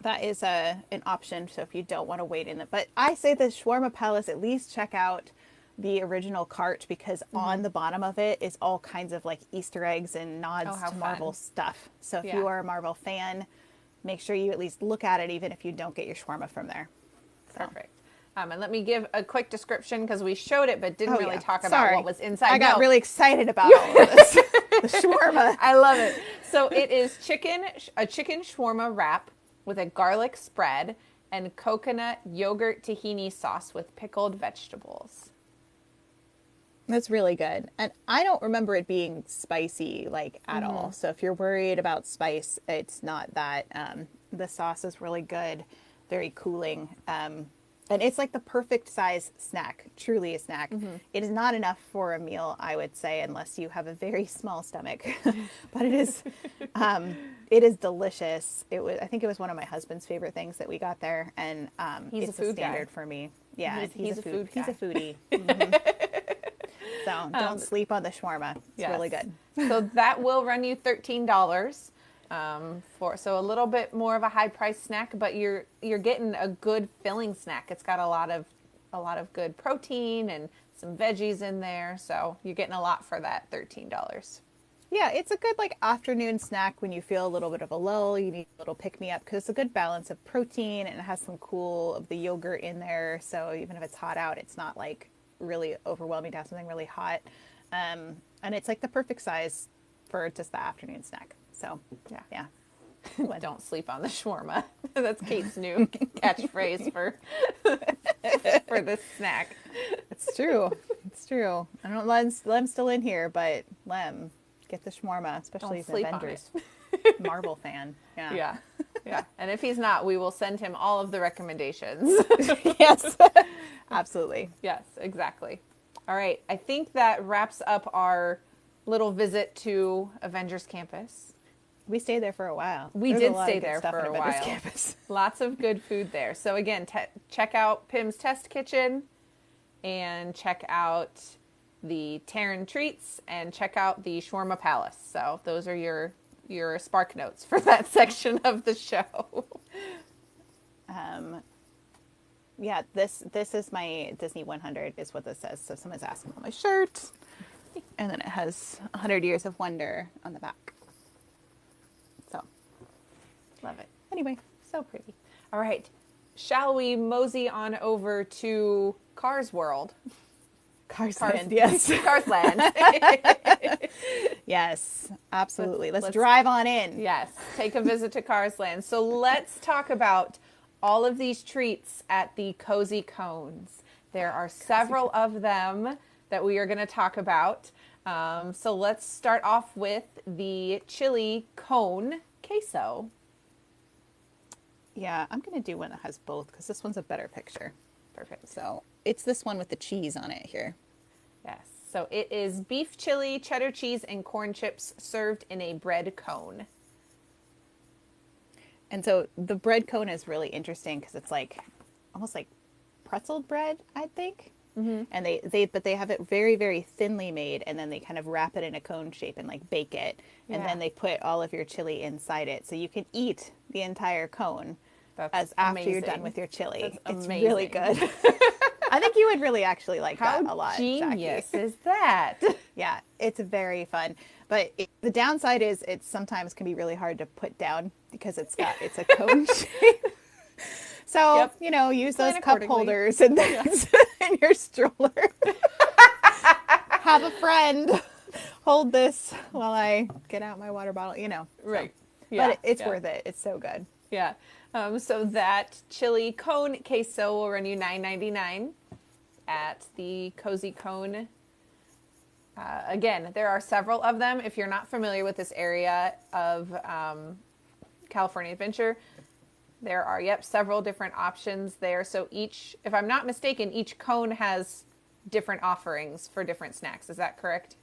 S2: that is an option. So if you don't want to wait in it, but I say the Shawarma Palace, at least check out the original cart because on the bottom of it is all kinds of like Easter eggs and nods to Marvel stuff. So if you are a Marvel fan, make sure you at least look at it, even if you don't get your shawarma from there. So.
S1: Perfect. And let me give a quick description because we showed it but didn't really talk about
S2: Sorry.
S1: what was inside.
S2: I got really excited about all of this. The shawarma.
S1: I love it. So it is a chicken shawarma wrap with a garlic spread and coconut yogurt tahini sauce with pickled vegetables.
S2: That's really good. And I don't remember it being spicy like at all. So if you're worried about spice, it's not that. The sauce is really good, very cooling. And it's like the perfect size snack, truly a snack. It is not enough for a meal, I would say, unless you have a very small stomach. But it is delicious. I think it was one of my husband's favorite things that we got there, and
S1: He's
S2: it's
S1: a food
S2: standard
S1: guy.
S2: for me. Yeah,
S1: He's a food
S2: He's
S1: guy.
S2: a foodie. So don't sleep on the shawarma. It's really good.
S1: So that will run you $13 so a little bit more of a high price snack, but you're getting a good filling snack. It's got a lot of good protein and some veggies in there, so you're getting a lot for that $13.
S2: Yeah, it's a good like afternoon snack when you feel a little bit of a lull. You need a little pick me up because it's a good balance of protein and it has some cool of the yogurt in there. So even if it's hot out, it's not like really overwhelming to have something really hot. And it's like the perfect size for just the afternoon snack. So yeah.
S1: Don't sleep on the shawarma. That's Kate's new catchphrase for this snack.
S2: It's true. It's true. I don't know, Lem's still in here, but Lem, get the shawarma, especially if
S1: sleep on
S2: Avengers Marvel fan. Yeah.
S1: Yeah. Yeah. And if he's not, we will send him all of the recommendations.
S2: Yes. Absolutely.
S1: Yes, exactly. All right. I think that wraps up our little visit to Avengers Campus.
S2: We stayed there for a while.
S1: We
S2: There's
S1: did
S2: a lot
S1: stay
S2: of good
S1: there
S2: stuff
S1: for
S2: in
S1: a
S2: Avengers
S1: while.
S2: Campus.
S1: Lots of good food there. So again, check out Pim's Test Kitchen and check out the Terran Treats and check out the Shawarma Palace. So those are your spark notes for that section of the show.
S2: Yeah, this is my Disney 100 is what this says. So someone's asking on my shirt. And then it has 100 Years of Wonder on the back. So,
S1: Love it.
S2: anyway.
S1: So pretty. All right. Shall we mosey on over to Cars World?
S2: Cars Land, yes.
S1: Cars Land.
S2: Yes, absolutely. Let's drive on in.
S1: Yes. Take a visit to Cars Land. So let's talk about all of these treats at the Cozy Cones. There are several of them that we are going to talk about. So let's start off with the chili cone queso.
S2: Yeah, I'm going to do one that has both because this one's a better picture.
S1: Perfect.
S2: So it's this one with the cheese on it here.
S1: Yes. So it is beef chili, cheddar cheese, and corn chips served in a bread cone.
S2: And so the bread cone is really interesting because it's like almost like pretzel bread, I think. Mm-hmm. And they have it very, very thinly made, and then they kind of wrap it in a cone shape and like bake it, and then they put all of your chili inside it, so you can eat the entire cone after you're done with your chili. It's really good. I think you would really actually like that a lot.
S1: How genius
S2: Jackie.
S1: is that?
S2: Yeah, it's very fun. But the downside is it sometimes can be really hard to put down because it's a cone shape. So, use those cup holders and things in your stroller. Have a friend hold this while I get out my water bottle,
S1: Right.
S2: So. Yeah, but it's worth it. It's so good.
S1: Yeah. So that chili cone queso will run you $9.99 at the Cozy Cone. Again, there are several of them. If you're not familiar with this area of California Adventure, there are, several different options there. So if I'm not mistaken, each cone has different offerings for different snacks. Is that correct?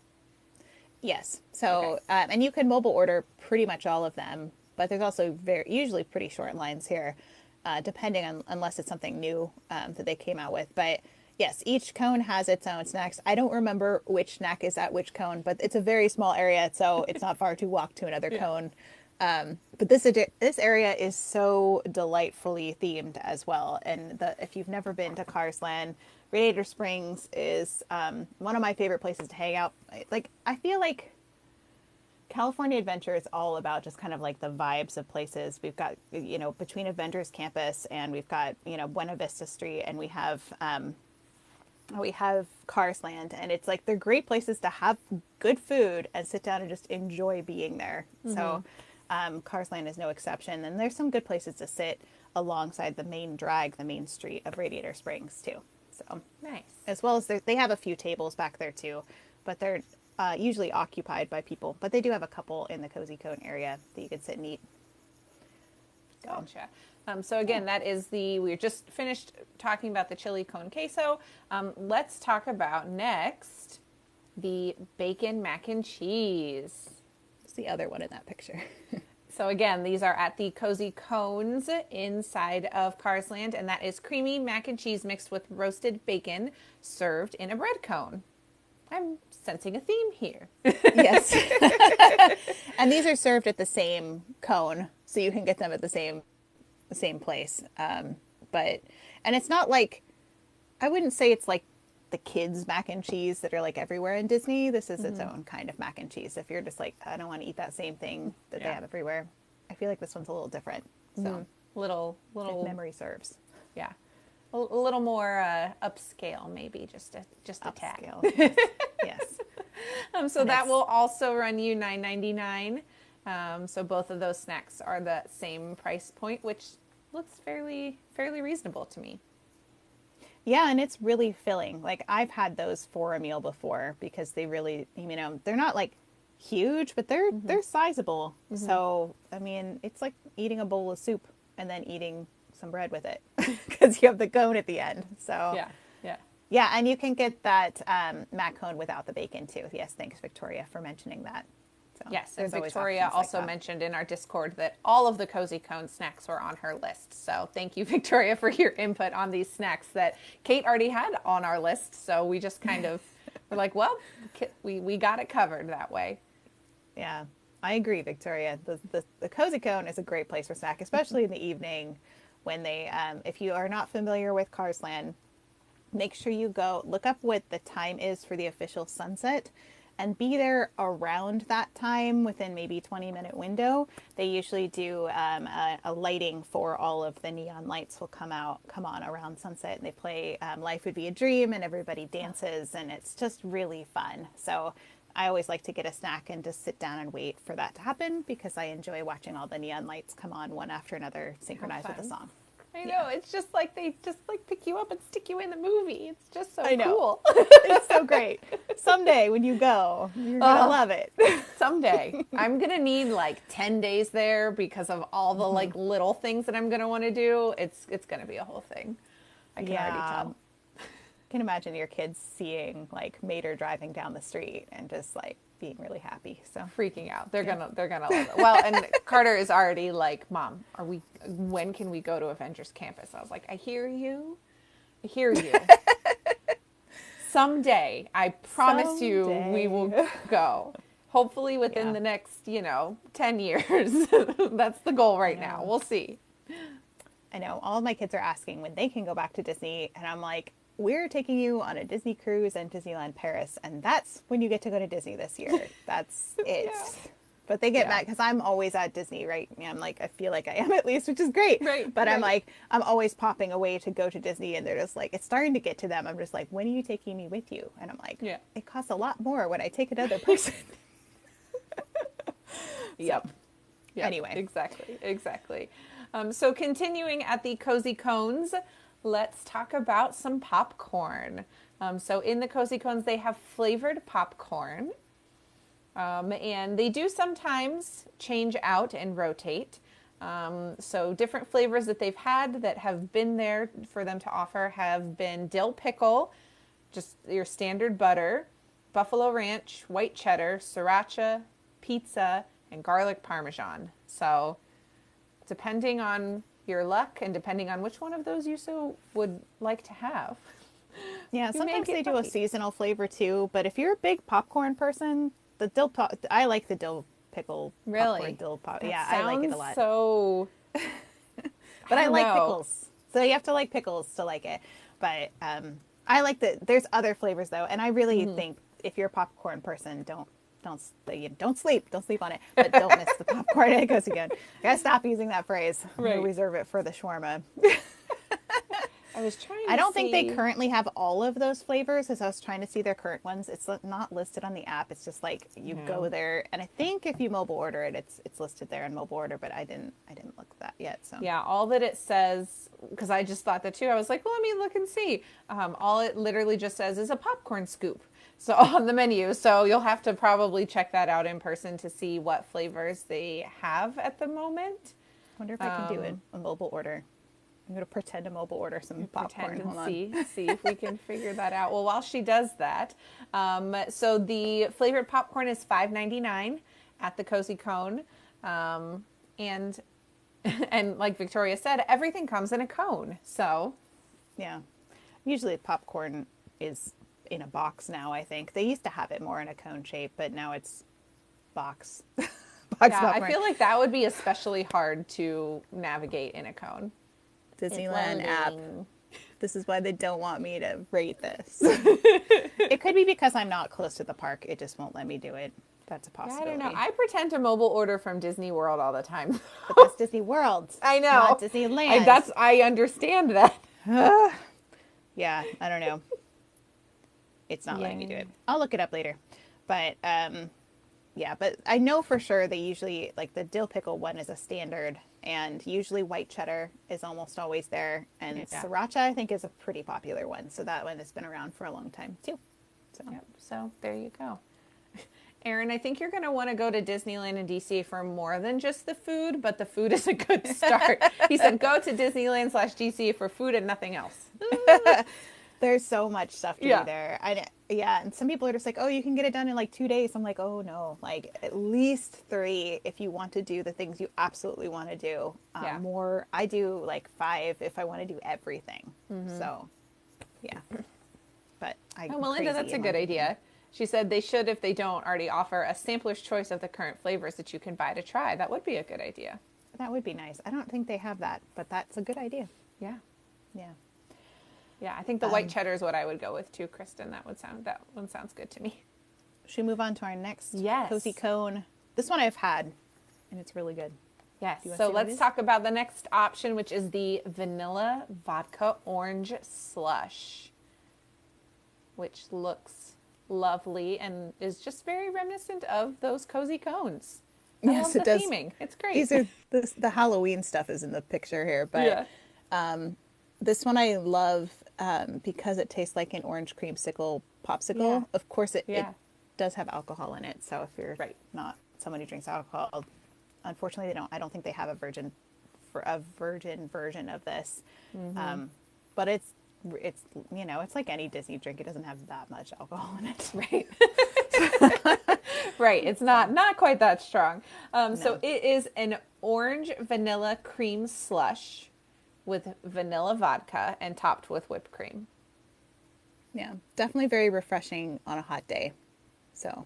S2: Yes. So, and you can mobile order pretty much all of them, but there's also usually pretty short lines here, depending on, unless it's something new that they came out with. But yes, each cone has its own snacks. I don't remember which snack is at which cone, but it's a very small area, so it's not far to walk to another cone. But this area is so delightfully themed as well. And if you've never been to Cars Land, Radiator Springs is one of my favorite places to hang out. Like, I feel like California Adventure is all about just kind of like the vibes of places. We've got, between Avengers Campus and we've got, Buena Vista Street, and we have Cars Land, and it's like they're great places to have good food and sit down and just enjoy being there. Mm-hmm. So Cars Land is no exception, and there's some good places to sit alongside the main street of Radiator Springs too. So
S1: nice. As
S2: well as they have a few tables back there too, but they're usually occupied by people. But they do have a couple in the Cozy Cone area that you could sit and eat.
S1: Gotcha. So again, we just finished talking about the chili cone queso. Let's talk about next the bacon mac and cheese.
S2: It's the other one in that picture.
S1: So again, these are at the Cozy Cones inside of Cars Land, and that is creamy mac and cheese mixed with roasted bacon served in a bread cone. I'm sensing a theme here.
S2: Yes. And these are served at the same cone, so you can get them at the same place. And it's not like, I wouldn't say it's like the kids mac and cheese that are like everywhere in Disney. This is its own kind of mac and cheese. If you're just like, I don't want to eat that same thing that they have everywhere, I feel like this one's a little different. So
S1: little
S2: if memory serves.
S1: Yeah. A little more upscale, maybe just a tad.
S2: Upscale. Yes. Yes.
S1: So that will also run you $9.99. So both of those snacks are the same price point, which looks fairly reasonable to me.
S2: Yeah, and it's really filling. Like I've had those for a meal before because they really, they're not like huge, but they're sizable.
S1: Mm-hmm.
S2: So, I mean, it's like eating a bowl of soup and then eating some bread with it because you have the cone at the end. So
S1: Yeah.
S2: yeah, and you can get that mac cone without the bacon too. Yes, thanks Victoria for mentioning that. So
S1: Yes, and
S2: there's always
S1: Victoria
S2: options like
S1: also
S2: that.
S1: mentioned in our Discord that all of the Cozy Cone snacks were on her list. So thank you, Victoria, for your input on these snacks that Kate already had on our list. So we just kind of were like, well, we got it covered that way.
S2: Yeah, I agree, Victoria. The Cozy Cone is a great place for snack, especially in the evening when they, if you are not familiar with Carsland, make sure you go look up what the time is for the official sunset and be there around that time within maybe 20-minute window. They usually do a lighting for all of the neon lights will come on around sunset, and they play Life Would Be a Dream, and everybody dances, and it's just really fun. So I always like to get a snack and just sit down and wait for that to happen because I enjoy watching all the neon lights come on one after another, synchronized with the song.
S1: I know, it's just like they just like pick you up and stick you in the movie. It's just so
S2: I know.
S1: cool.
S2: It's so great. Someday when you go, you're gonna love it.
S1: Someday. I'm going to need like 10 days there because of all the like little things that I'm going to want to do. It's going to be a whole thing. I can already tell.
S2: I can imagine your kids seeing like Mater driving down the street and just like being really happy. So
S1: Freaking out. They're gonna love it. Well, and Carter is already like, Mom, when can we go to Avengers Campus? I was like, I hear you. Someday, I promise you we will go. Hopefully within the next, 10 years. That's the goal right now. We'll see.
S2: I know all of my kids are asking when they can go back to Disney, and I'm like, we're taking you on a Disney cruise and Disneyland Paris, and that's when you get to go to Disney this year. That's it.
S1: Yeah.
S2: But they get mad because I'm always at Disney, right? I'm like, I feel like I am at least, which is great.
S1: Right,
S2: But I'm
S1: right.
S2: like, I'm always popping away to go to Disney, and they're just like, it's starting to get to them. I'm just like, when are you taking me with you? And I'm like, it costs a lot more when I take another person.
S1: Yep.
S2: Anyway.
S1: Exactly. So continuing at the Cozy Cones, let's talk about some popcorn. So in the Cozy Cones, they have flavored popcorn. And they do sometimes change out and rotate. So different flavors that they've had that have been there for them to offer have been dill pickle, just your standard butter, buffalo ranch, white cheddar, sriracha, pizza, and garlic parmesan. So depending on your luck and depending on which one of those you so would like to have.
S2: Yeah,
S1: You may
S2: sometimes
S1: get
S2: they do a
S1: lucky.
S2: seasonal flavor too, but if you're a big popcorn person, I like the dill pickle.
S1: Really?
S2: Popcorn,
S1: That
S2: yeah, I like it a
S1: sounds
S2: lot.
S1: So,
S2: But I
S1: don't
S2: like
S1: know.
S2: pickles, so you have to like pickles to like it. But I like there's other flavors though, and I really think if you're a popcorn person, don't sleep on it, but don't miss the popcorn. It goes again. I gotta stop using that phrase. I'm gonna
S1: Right.
S2: reserve it for the shawarma.
S1: I was trying.
S2: I don't
S1: to
S2: think they
S1: see-
S2: currently have all of those flavors, as I was trying to see their current ones. It's not listed on the app. It's just like you go there, and I think if you mobile order it, it's listed there in mobile order. But I didn't look at that yet. So
S1: Yeah, all that it says, because I just thought that too. I was like, well, let me look and see. All it literally just says is a popcorn scoop. So on the menu. So you'll have to probably check that out in person to see what flavors they have at the moment.
S2: wonder if I can do it a mobile order. I'm gonna pretend to mobile order some popcorn.
S1: Pretend
S2: Hold on.
S1: and see if we can figure that out. Well, while she does that, so the flavored popcorn is $5.99 at the Cozy Cone, and like Victoria said, everything comes in a cone. So
S2: Yeah, usually popcorn is in a box now. I think they used to have it more in a cone shape, but now it's box. box
S1: yeah,
S2: popcorn.
S1: I feel like that would be especially hard to navigate in a cone.
S2: Disneyland app.
S1: Loading.
S2: This is why they don't want me to rate this. It could be because I'm not close to the park. It just won't let me do it. That's a
S1: I
S2: possibility.
S1: don't know. I pretend to mobile order from Disney World all the time.
S2: But that's Disney World.
S1: I know.
S2: Not Disneyland.
S1: I understand that.
S2: Yeah, I don't know. It's not letting me do
S1: Yeah.
S2: it. I'll look it up later. But yeah, but I know for sure they usually like the dill pickle one is a standard, and usually white cheddar is almost always there, and
S1: Yeah.
S2: sriracha I think is a pretty popular one, so that one has been around for a long time too. So
S1: Yep. So there you go. Aaron, I think you're going to want to go to Disneyland and DC for more than just the food, but the food is a good start. He said go to Disneyland/DC for food and nothing else.
S2: there's so much stuff to do
S1: Yeah.
S2: there. Yeah, and some people are just like, oh, you can get it done in like 2 days. I'm like, oh no, like at least 3 if you want to do the things you absolutely want to do.
S1: Yeah.
S2: More, I do like 5 if I want to do everything. So, yeah. But
S1: Oh, Melinda, that's a good idea. She said they should, if they don't already offer, a sampler's choice of the current flavors that you can buy to try. That would be a good idea.
S2: That would be nice. I don't think they have that, but that's a good idea.
S1: Yeah.
S2: Yeah.
S1: Yeah, I think the white cheddar is what I would go with too, Kristen. That one sounds good to me.
S2: Should we move on to our next
S1: Yes.
S2: cozy cone? This one I've had, and it's really good.
S1: Yes.
S2: Do you wanna
S1: So
S2: say what it
S1: let's
S2: is?
S1: talk about the next option, which is the vanilla vodka orange slush, which looks lovely and is just very reminiscent of those cozy cones. I
S2: Yes,
S1: love
S2: it
S1: the
S2: does.
S1: theming. It's great.
S2: These are the Halloween stuff is in the picture here, but
S1: yeah.
S2: this one I love because it tastes like an orange creamsicle popsicle.
S1: Yeah.
S2: Of course, it
S1: Yeah.
S2: does have alcohol in it. So if you're
S1: Right.
S2: not someone who drinks alcohol, unfortunately, they don't. I don't think they have a virgin version of this. But it's it's like any Disney drink. It doesn't have that much alcohol in it.
S1: Right. Right. It's not quite that strong. So it is an orange vanilla cream slush with vanilla vodka and topped with whipped cream.
S2: Yeah, definitely very refreshing on a hot day. So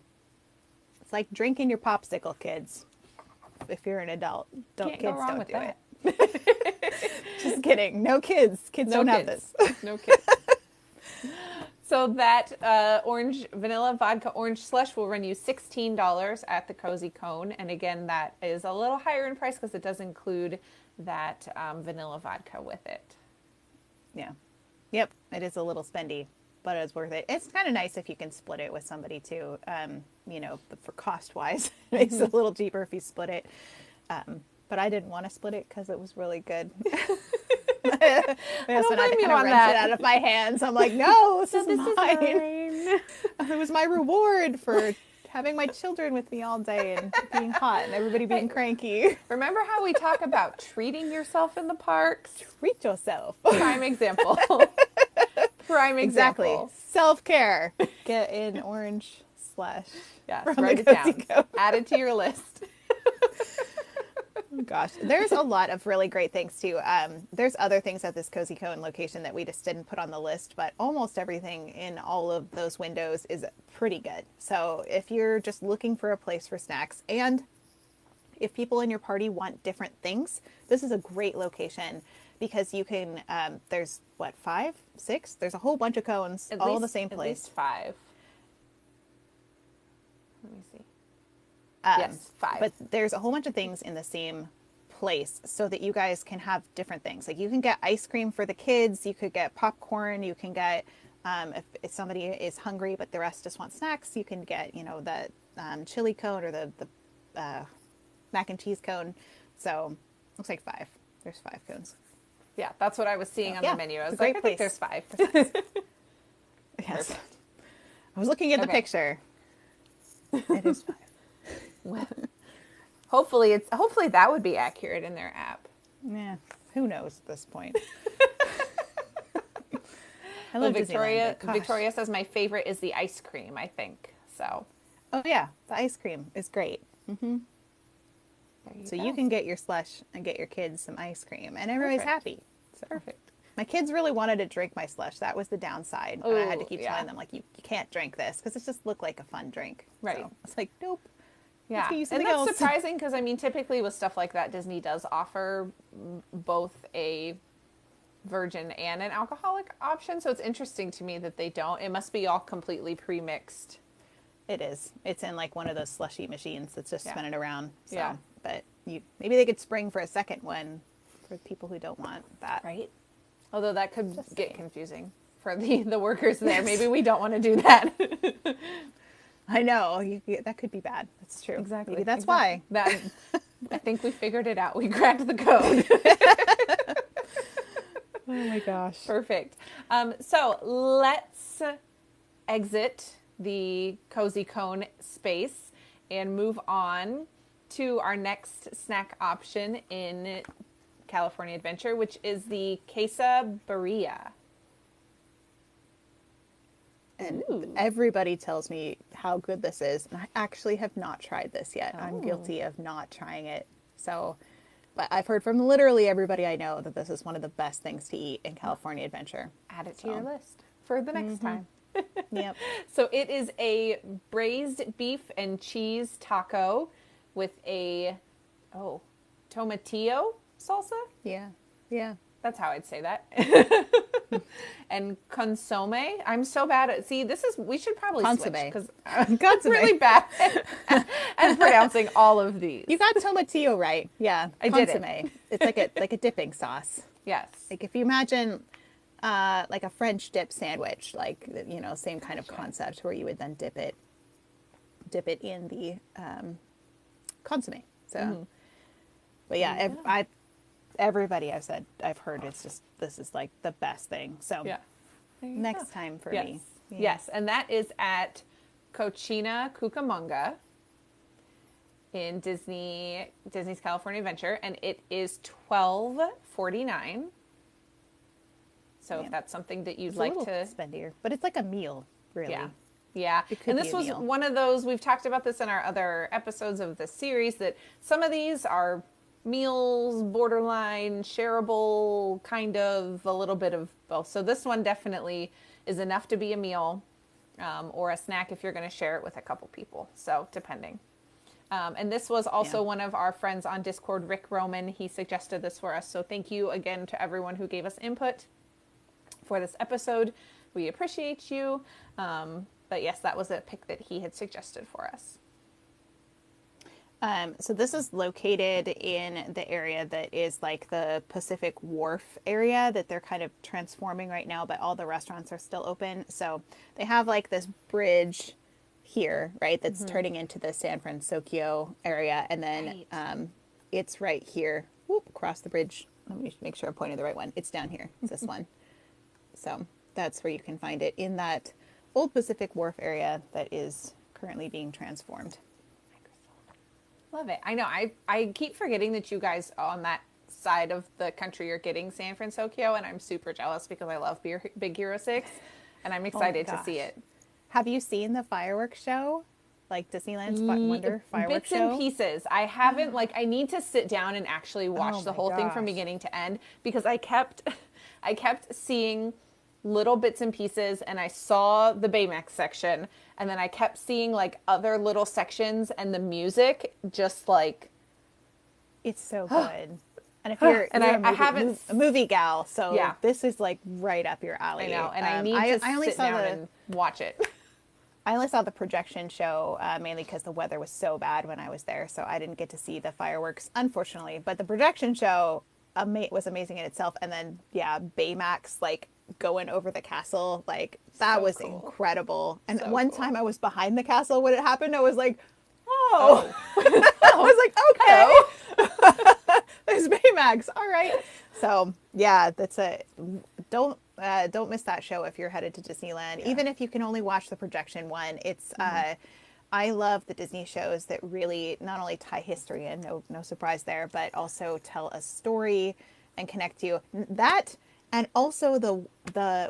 S2: it's like drinking your popsicle, kids. If you're an adult,
S1: Can't go wrong with
S2: do
S1: that.
S2: it. Just kidding. No kids. Kids
S1: No
S2: don't have
S1: kids.
S2: this.
S1: No kids. So that orange vanilla vodka orange slush will run you $16 at the Cozy Cone, and again, that is a little higher in price because it does include that vanilla vodka with it.
S2: Yeah. Yep. It is a little spendy, but it's worth it. It's kind of nice if you can split it with somebody too. For cost wise, it makes it a little cheaper if you split it. But I didn't want to split it because it was really good. My husband had to
S1: blame you
S2: kind of
S1: on
S2: wrench
S1: that.
S2: it out of my hands. I'm like, no, this is
S1: This
S2: mine.
S1: is mine.
S2: It was my reward for having my children with me all day and being hot and everybody being cranky.
S1: Remember how we talk about treating yourself in the parks?
S2: Treat yourself.
S1: Prime example. Prime
S2: Exactly.
S1: example.
S2: Self-care. Get an orange slush.
S1: Yes,
S2: from
S1: write
S2: the
S1: it down.
S2: Cozy Cone.
S1: Add it to your list.
S2: Oh, gosh, there's a lot of really great things too. There's other things at this Cozy Cone location that we just didn't put on the list, but almost everything in all of those windows is pretty good. So if you're just looking for a place for snacks, and if people in your party want different things, this is a great location because you can, there's what, 5, 6? There's a whole bunch of cones all in the same
S1: At
S2: place.
S1: least 5. Let me see.
S2: Um,
S1: Yes, 5.
S2: But there's a whole bunch of things in the same place so that you guys can have different things. Like you can get ice cream for the kids, you could get popcorn, you can get, if somebody is hungry but the rest just want snacks, you can get, the chili cone or the mac and cheese cone. So looks like 5. There's 5 cones.
S1: Yeah, that's what I was seeing on
S2: yeah,
S1: the menu. I
S2: it's
S1: was
S2: a
S1: like,
S2: great
S1: I think
S2: place.
S1: there's 5.
S2: Yes. I was looking at the
S1: Okay.
S2: picture. It is 5.
S1: Hopefully that would be accurate in their app.
S2: Yeah. Who knows at this point? I
S1: Well,
S2: love
S1: Victoria
S2: Disneyland, but gosh.
S1: Victoria says my favorite is the ice cream, I think. So
S2: Oh yeah, the ice cream is great.
S1: there
S2: So
S1: go.
S2: you can get your slush and get your kids some ice cream, and everybody's
S1: Perfect.
S2: happy. So.
S1: Perfect.
S2: My kids really wanted to drink my slush. That was the downside. And I had to
S1: Ooh,
S2: keep
S1: yeah.
S2: telling them, like, you can't drink this because it just looked like a fun drink.
S1: Right.
S2: So I was like, nope.
S1: Yeah,
S2: Let's get you
S1: and
S2: something
S1: that's
S2: else.
S1: surprising because I mean, typically with stuff like that, Disney does offer both a virgin and an alcoholic option. So it's interesting to me that they don't. It must be all completely pre-mixed.
S2: It is. It's in like one of those slushy machines that's just
S1: Yeah.
S2: spinning around. So,
S1: Yeah.
S2: But maybe they could spring for a second one for people who don't want that.
S1: Right. Although that could
S2: Just
S1: get
S2: saying.
S1: confusing for the workers there. Maybe we don't want to do that.
S2: I know that could be bad. That's true.
S1: Exactly.
S2: Maybe that's
S1: exactly.
S2: why.
S1: That I think we figured it out. We cracked the code.
S2: Oh my gosh.
S1: Perfect. So let's exit the Cozy Cone space and move on to our next snack option in California Adventure, which is the quesadilla.
S2: And
S1: Ooh.
S2: everybody tells me how good this is, and I actually have not tried this yet.
S1: Oh.
S2: I'm guilty of not trying it. So, but I've heard from literally everybody I know that this is one of the best things to eat in California Adventure.
S1: Add it to your list for the next time.
S2: Yep.
S1: So it is a braised beef and cheese taco with a, tomatillo salsa?
S2: Yeah. Yeah.
S1: That's how I'd say that. And consomme. I'm so bad at, we should probably
S2: Consomme.
S1: switch because I'm
S2: Consomme.
S1: really bad at pronouncing all of these.
S2: You got tomatillo right. Yeah.
S1: I did it.
S2: Consomme. It's like a dipping sauce.
S1: Yes.
S2: Like if you imagine like a French dip sandwich, like, same kind of concept where you would then dip it in the consomme. So, but yeah, everybody I've heard this is like the best thing. So
S1: Yeah. There you
S2: next
S1: go.
S2: time for
S1: Yes.
S2: me. Yeah.
S1: Yes, and that is at Cochina Cucamonga in Disney's California Adventure, and it is $12.49. So
S2: Yeah.
S1: if that's something that you'd
S2: It's
S1: like
S2: a little
S1: to,
S2: spendier, but it's like a meal, really.
S1: yeah. Yeah.
S2: It could
S1: And
S2: be
S1: this
S2: a
S1: was
S2: meal.
S1: one of those, we've talked about this in our other episodes of the series, that some of these are meals, borderline, shareable, kind of a little bit of both. So this one definitely is enough to be a meal or a snack if you're going to share it with a couple people. So depending. And this was also one of our friends on Discord, Rick Roman. He suggested this for us. So thank you again to everyone who gave us input for this episode. We appreciate you. But yes, that was a pick that he had suggested for us.
S2: So this is located in the area that is like the Pacific Wharf area that they're kind of transforming right now, but all the restaurants are still open. So they have like this bridge here, right, that's turning into the San Francisco area, and then it's right here. Whoop, across the bridge. Let me make sure I'm pointing the right one. It's down here. It's this one. So that's where you can find it, in that old Pacific Wharf area that is currently being transformed.
S1: Love it. I know. I keep forgetting that you guys on that side of the country are getting San Francisco, and I'm super jealous because I love Big Hero 6, and I'm excited to see it.
S2: Have you seen the fireworks show? Like Disneyland's Wonder fireworks
S1: Bits and
S2: show?
S1: pieces. I haven't, I need to sit down and actually watch
S2: Oh
S1: the
S2: my
S1: whole thing from
S2: gosh.
S1: beginning to end, because I kept seeing little bits and pieces, and I saw the Baymax section, and then I kept seeing like other little sections, and the music just like,
S2: It's so good. And if you're,
S1: And I haven't
S2: a movie gal, so
S1: Yeah.
S2: this is like right up your alley.
S1: I know, and I need to
S2: I only
S1: sit
S2: saw
S1: down and watch it.
S2: I only saw the projection show mainly because the weather was so bad when I was there, so I didn't get to see the fireworks, unfortunately. But the projection show was amazing in itself, and then Baymax like going over the castle, like that
S1: So
S2: was
S1: cool.
S2: incredible. And
S1: So
S2: one
S1: cool.
S2: time I was behind the castle when it happened. I was like, oh.
S1: Oh.
S2: I was like, okay. There's Baymax. All right. So yeah, don't miss that show if you're headed to Disneyland.
S1: Yeah.
S2: Even if you can only watch the projection one, it's I love the Disney shows that really not only tie history in, no surprise there, but also tell a story and connect you. That, and also the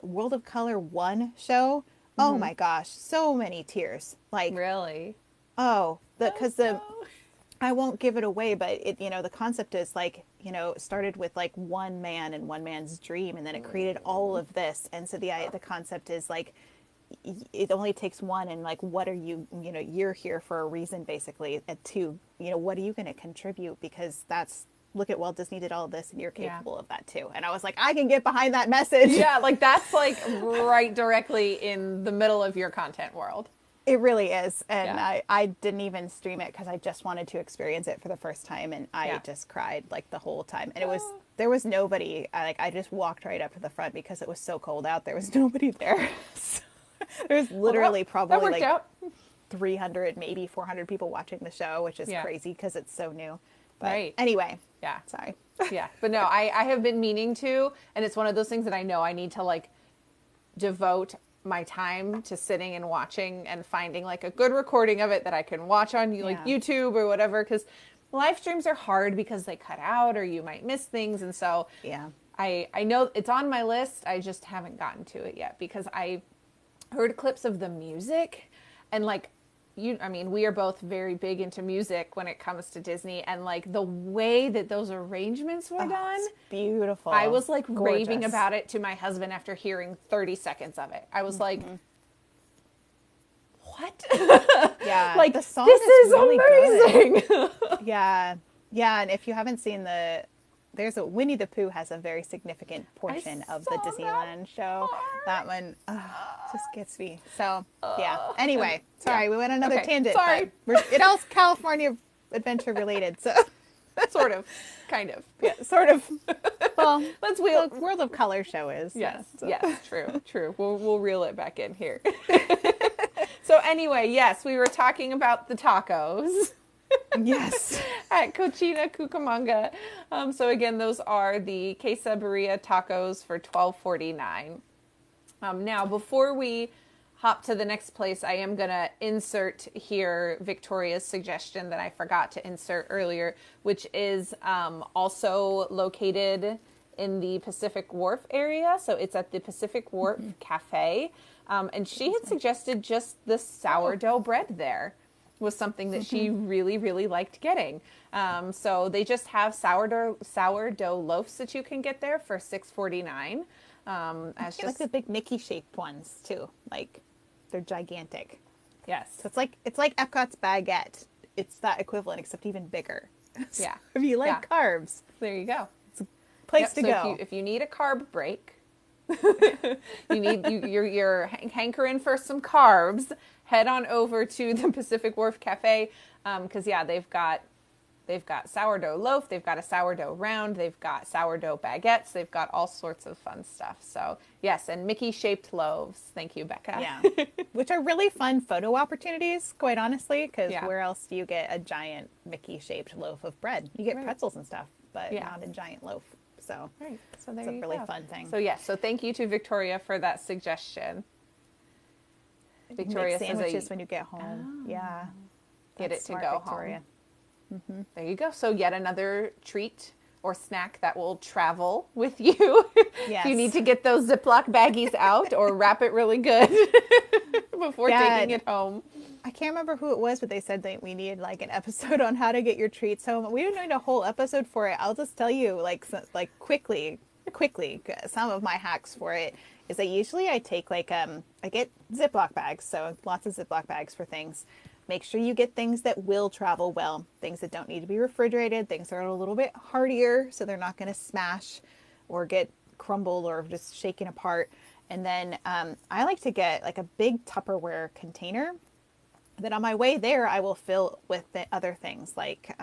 S2: World of Color 1 show. Oh my gosh, so many tears. Like,
S1: Really?
S2: because I won't give it away, but the concept is like, it started with like one man and one man's dream, and then it created all of this. And so the concept is like, it only takes one, and like, what are you, you're here for a reason, basically. And two, what are you going to contribute? Because look at Walt Disney did all of this, and you're capable of that too. And I was like, I can get behind that message.
S1: Yeah, like that's like right directly in the middle of your content world.
S2: It really is. And
S1: Yeah.
S2: I didn't even stream it because I just wanted to experience it for the first time. And I just cried like the whole time. And there was nobody. I just walked right up to the front because it was so cold out. There was nobody there. So, there's literally
S1: that
S2: probably
S1: worked
S2: like
S1: out.
S2: 300, maybe 400 people watching the show, which is
S1: Yeah.
S2: crazy because it's so new. But
S1: Right.
S2: anyway,
S1: Yeah.
S2: sorry.
S1: Yeah. But no, I have been meaning to, and it's one of those things that I know I need to like devote my time to sitting and watching and finding like a good recording of it that I can watch on like
S2: Yeah.
S1: YouTube or whatever, because live streams are hard because they cut out or you might miss things. And so
S2: Yeah.
S1: I know it's on my list. I just haven't gotten to it yet because I heard clips of the music and like I mean, we are both very big into music when it comes to Disney, and like the way that those arrangements were done,
S2: It's beautiful.
S1: I was like raving
S2: Gorgeous.
S1: about it to my husband after hearing 30 seconds of it. I was like, what?
S2: Yeah.
S1: Like,
S2: the song
S1: this is
S2: really good.
S1: amazing.
S2: Yeah. Yeah. And if you haven't seen there's a Winnie the Pooh has a very significant portion of the
S1: saw that
S2: Disneyland show.
S1: part.
S2: That one just gets me. So, yeah. Anyway, sorry, we went on another
S1: Okay,
S2: tangent.
S1: sorry.
S2: But it all's California adventure related. So,
S1: Sort of, kind of.
S2: yeah, sort of. Well,
S1: Let's wheel.
S2: the World of Color show is.
S1: Yes,
S2: yeah, so.
S1: yes, true. We'll reel it back in here. So anyway, yes, we were talking about the tacos
S2: Yes.
S1: at Cochina Cucamonga. So again, those are the quesadilla tacos for $12.49. Now, before we hop to the next place, I am going to insert here Victoria's suggestion that I forgot to insert earlier, which is also located in the Pacific Wharf area. So it's at the Pacific Wharf Cafe. And she had suggested just the sourdough bread there was something that she really, really liked getting. So they just have sourdough loaves that you can get there for $6.49. As
S2: I like the big Mickey shaped ones too. Like they're gigantic.
S1: yes,
S2: So it's like Epcot's baguette. It's that equivalent except even bigger. So
S1: Yeah.
S2: if you like
S1: Yeah.
S2: carbs,
S1: there you go.
S2: place
S1: Yep,
S2: to
S1: so
S2: go.
S1: if you need a carb break, you're hankering for some carbs, head on over to the Pacific Wharf Cafe, because they've got sourdough loaf, they've got a sourdough round, they've got sourdough baguettes, they've got all sorts of fun stuff. So yes, and Mickey shaped loaves. Thank you, Becca.
S2: Yeah. Which are really fun photo opportunities, quite honestly, because
S1: Yeah.
S2: where else do you get a giant Mickey shaped loaf of bread? You get
S1: Right.
S2: pretzels and stuff, but
S1: Yeah.
S2: not a giant loaf. So
S1: Right. So there
S2: it's a
S1: you
S2: really
S1: go.
S2: fun thing.
S1: So yes, so thank you to Victoria for that suggestion. Victoria
S2: make
S1: says
S2: sandwiches when you get home. Yeah.
S1: Get
S2: That's
S1: it to
S2: smart,
S1: go
S2: Victoria.
S1: home. There you go. So yet another treat or snack that will travel with you. If
S2: Yes.
S1: you need to get those Ziploc baggies out or wrap it really good before
S2: Yeah.
S1: taking it home.
S2: I can't remember who it was, but they said that we needed like an episode on how to get your treats home. We didn't need a whole episode for it. I'll just tell you like quickly, some of my hacks for it is I take like I get Ziploc bags, so lots of Ziploc bags for things. Make sure you get things that will travel well, things that don't need to be refrigerated, things that are a little bit hardier so they're not going to smash or get crumbled or just shaken apart. And then I like to get like a big Tupperware container that on my way there I will fill with the other things like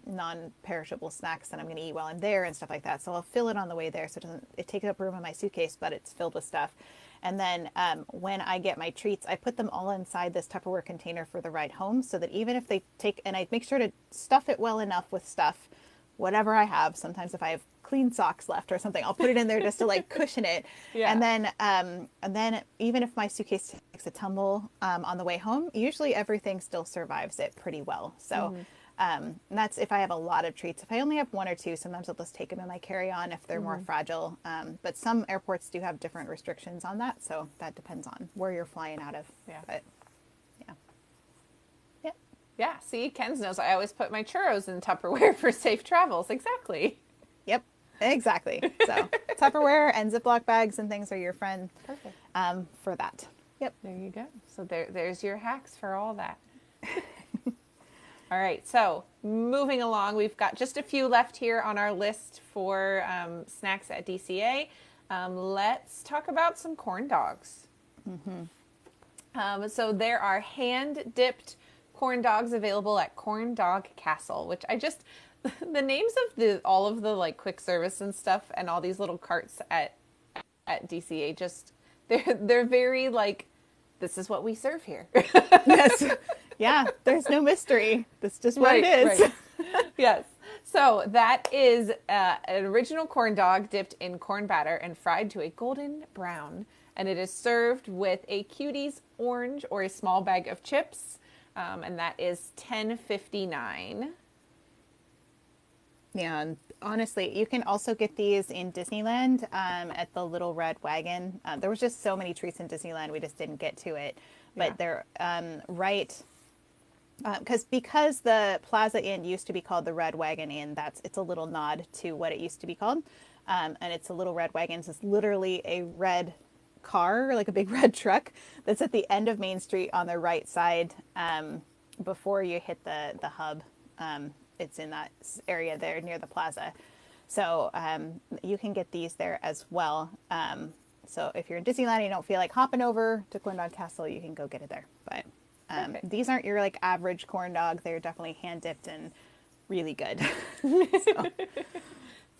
S2: non-perishable snacks that I'm going to eat while I'm there and stuff like that. So I'll fill it on the way there so it takes up room in my suitcase, but it's filled with stuff. And then when I get my treats, I put them all inside this Tupperware container for the ride home so that even if and I make sure to stuff it well enough with stuff, whatever I have. Sometimes if I have clean socks left or something, I'll put it in there just to like cushion it.
S1: Yeah.
S2: And then even if my suitcase takes a tumble on the way home, usually everything still survives it pretty well. So and that's if I have a lot of treats. If I only have one or two, sometimes I'll just take them in my carry-on if they're more fragile. But some airports do have different restrictions on that, so that depends on where you're flying out of.
S1: Yeah.
S2: But yeah. Yep.
S1: Yeah, see, Ken's knows I always put my churros in Tupperware for safe travels. Exactly.
S2: Yep. Exactly. So Tupperware and Ziploc bags and things are your friend
S1: Perfect.
S2: for that. Yep.
S1: There you go. So there's your hacks for all that. All right, so moving along, we've got just a few left here on our list for snacks at DCA. Let's talk about some corn dogs. So there are hand-dipped corn dogs available at Corn Dog Castle, which The names of the all of the like quick service and stuff and all these little carts at DCA just they're very like this is what we serve here.
S2: Yes. Yeah, there's no mystery. That's just what
S1: Right,
S2: it is.
S1: right. Yes. So that is an original corn dog dipped in corn batter and fried to a golden brown. And it is served with a Cuties orange or a small bag of chips. And that is $10.59.
S2: Yeah, and honestly, you can also get these in Disneyland at the Little Red Wagon. There was just so many treats in Disneyland, we just didn't get to it. But they're right because the Plaza Inn used to be called the Red Wagon Inn. It's a little nod to what it used to be called, and it's a Little Red Wagon. So it's literally a red car, like a big red truck, that's at the end of Main Street on the right side before you hit the hub. It's in that area there near the plaza. So you can get these there as well. So if you're in Disneyland and you don't feel like hopping over to Corn Dog Castle, you can go get it there. But these aren't your like average corn dog. They're definitely hand dipped and really good.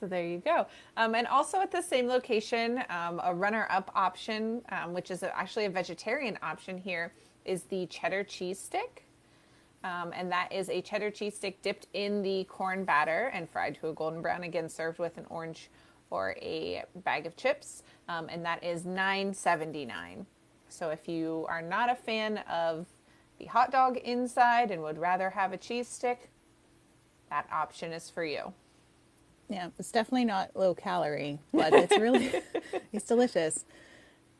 S1: So there you go. And also at the same location, a runner-up option, which is actually a vegetarian option here, is the cheddar cheese stick. And that is a cheddar cheese stick dipped in the corn batter and fried to a golden brown, again served with an orange or a bag of chips. And that is $9.79. So if you are not a fan of the hot dog inside and would rather have a cheese stick, that option is for you.
S2: Yeah, it's definitely not low calorie, but it's really, it's delicious.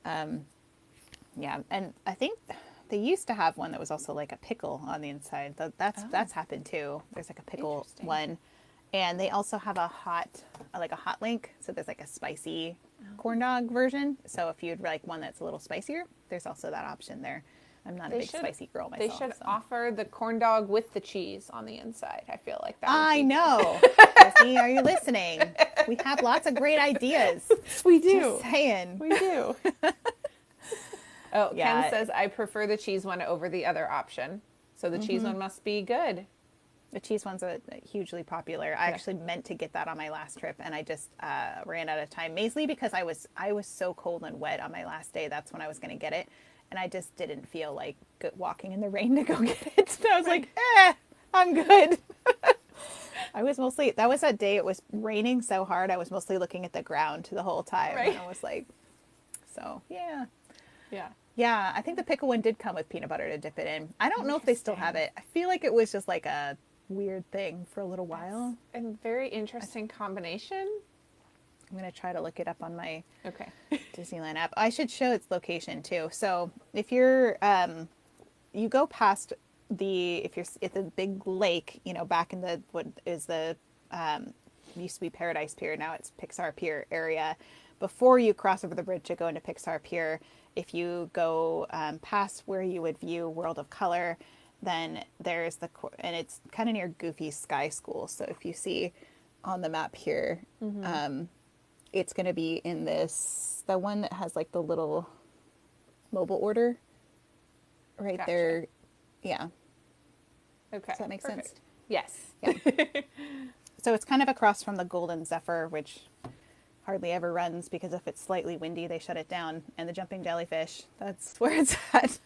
S2: Yeah, and I think they used to have one that was also like a pickle on the inside. That's happened too. There's like a pickle one. And they also have a hot link. So there's like a spicy corn dog version. So if you'd like one that's a little spicier, there's also that option there. I'm not a big spicy girl myself.
S1: They should offer the corn dog with the cheese on the inside. I feel like that.
S2: I know. Disney, are you listening? We have lots of great ideas.
S1: We do.
S2: Just saying.
S1: We do. Oh, yeah. Ken says, I prefer the cheese one over the other option. So the cheese one must be good.
S2: The cheese one's hugely popular. I actually meant to get that on my last trip, and I just ran out of time. Mainly because I was so cold and wet on my last day. That's when I was going to get it. And I just didn't feel like walking in the rain to go get it. So I was like, I'm good. That was that day it was raining so hard. I was mostly looking at the ground the whole time. Right. And I was like, so, yeah.
S1: Yeah.
S2: Yeah, I think the pickle one did come with peanut butter to dip it in. I don't know if they still have it. I feel like it was just like a weird thing for a little while.
S1: That's a very interesting combination.
S2: I'm going to try to look it up on my Disneyland app. I should show its location too. So if you're, you go past if you're at the big lake, back in what is the, used to be Paradise Pier. Now it's Pixar Pier area. Before you cross over the bridge to go into Pixar Pier, if you go past where you would view World of Color, then there's and it's kind of near Goofy's Sky School. So if you see on the map here, it's going to be in the one that has like the little mobile order right there. Yeah.
S1: Okay.
S2: Does that make sense?
S1: Yes.
S2: Yeah. So it's kind of across from the Golden Zephyr, which hardly ever runs because if it's slightly windy, they shut it down. And the Jumping Jellyfish, that's where it's at.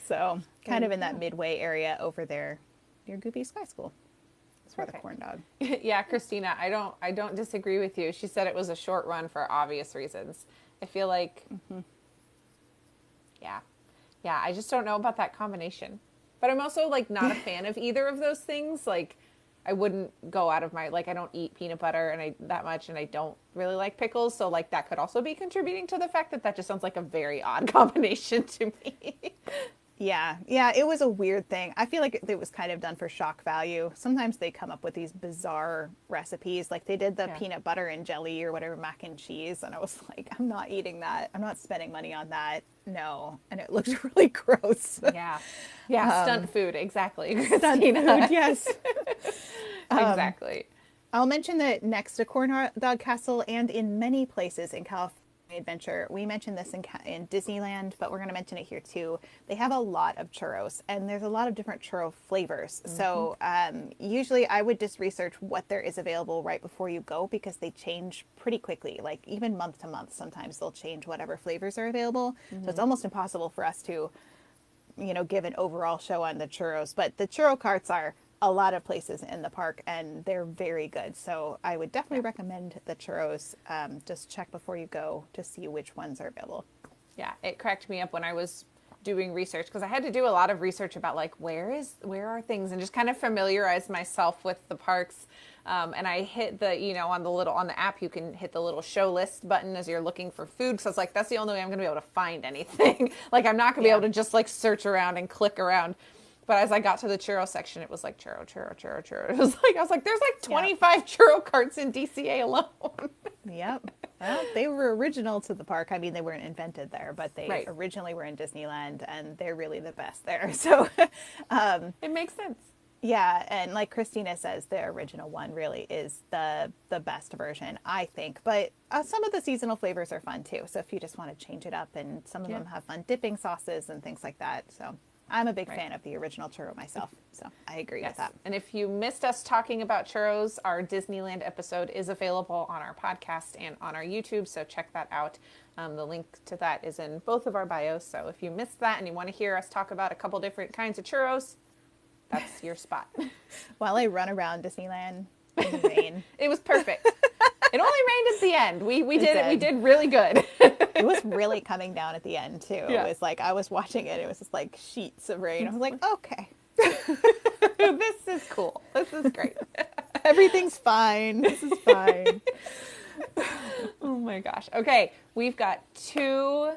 S2: So kind of in that midway area over there near Goofy Sky School. That's where the corn dog.
S1: Yeah, Christina, I don't disagree with you. She said it was a short run for obvious reasons. I feel like, yeah, I just don't know about that combination. But I'm also like not a fan of either of those things. Like, I wouldn't go out of my, like, I don't eat peanut butter that much, and I don't really like pickles. So like that could also be contributing to the fact that just sounds like a very odd combination to me.
S2: Yeah, it was a weird thing. I feel like it was kind of done for shock value. Sometimes they come up with these bizarre recipes, like they did the peanut butter and jelly or whatever, mac and cheese, and I was like, I'm not eating that. I'm not spending money on that. No. And it looked really gross.
S1: Yeah, stunt food, exactly.
S2: Stunt food, yes.
S1: Exactly.
S2: I'll mention that next to Corn Dog Castle and in many places in adventure. We mentioned this in Disneyland, but we're going to mention it here too. They have a lot of churros, and there's a lot of different churro flavors. So usually I would just research what there is available right before you go, because they change pretty quickly. Like even month to month, sometimes they'll change whatever flavors are available. So it's almost impossible for us to, give an overall show on the churros. But the churro carts are a lot of places in the park, and they're very good. So I would definitely recommend the churros. Just check before you go to see which ones are available.
S1: Yeah, it cracked me up when I was doing research, because I had to do a lot of research about like where are things, and just kind of familiarize myself with the parks. And I hit the, on the app, you can hit the little show list button as you're looking for food. Because I was like, that's the only way I'm going to be able to find anything. Like I'm not going to be able to just like search around and click around. But as I got to the churro section, it was like churro. It was like, I was like, there's like 25 churro carts in DCA alone.
S2: Yep. Well, they were original to the park. I mean, they weren't invented there, but they
S1: Right.
S2: originally were in Disneyland, and they're really the best there. So,
S1: It makes sense.
S2: yeah, and like Christina says, the original one really is the best version, I think. But some of the seasonal flavors are fun too. So if you just want to change it up, and some of them have fun dipping sauces and things like that. So I'm a big fan of the original churro myself. So I agree with that.
S1: And if you missed us talking about churros, our Disneyland episode is available on our podcast and on our YouTube. So check that out. The link to that is in both of our bios. So if you missed that and you want to hear us talk about a couple different kinds of churros, that's your spot.
S2: While I run around Disneyland in the rain.
S1: It was perfect. It only rained at the end. We did really good.
S2: It was really coming down at the end too.
S1: Yeah.
S2: It was like I was watching it. It was just like sheets of rain. I was like, okay,
S1: This is cool. This is great.
S2: everything's fine. This is fine.
S1: Oh my gosh. Okay, we've got 2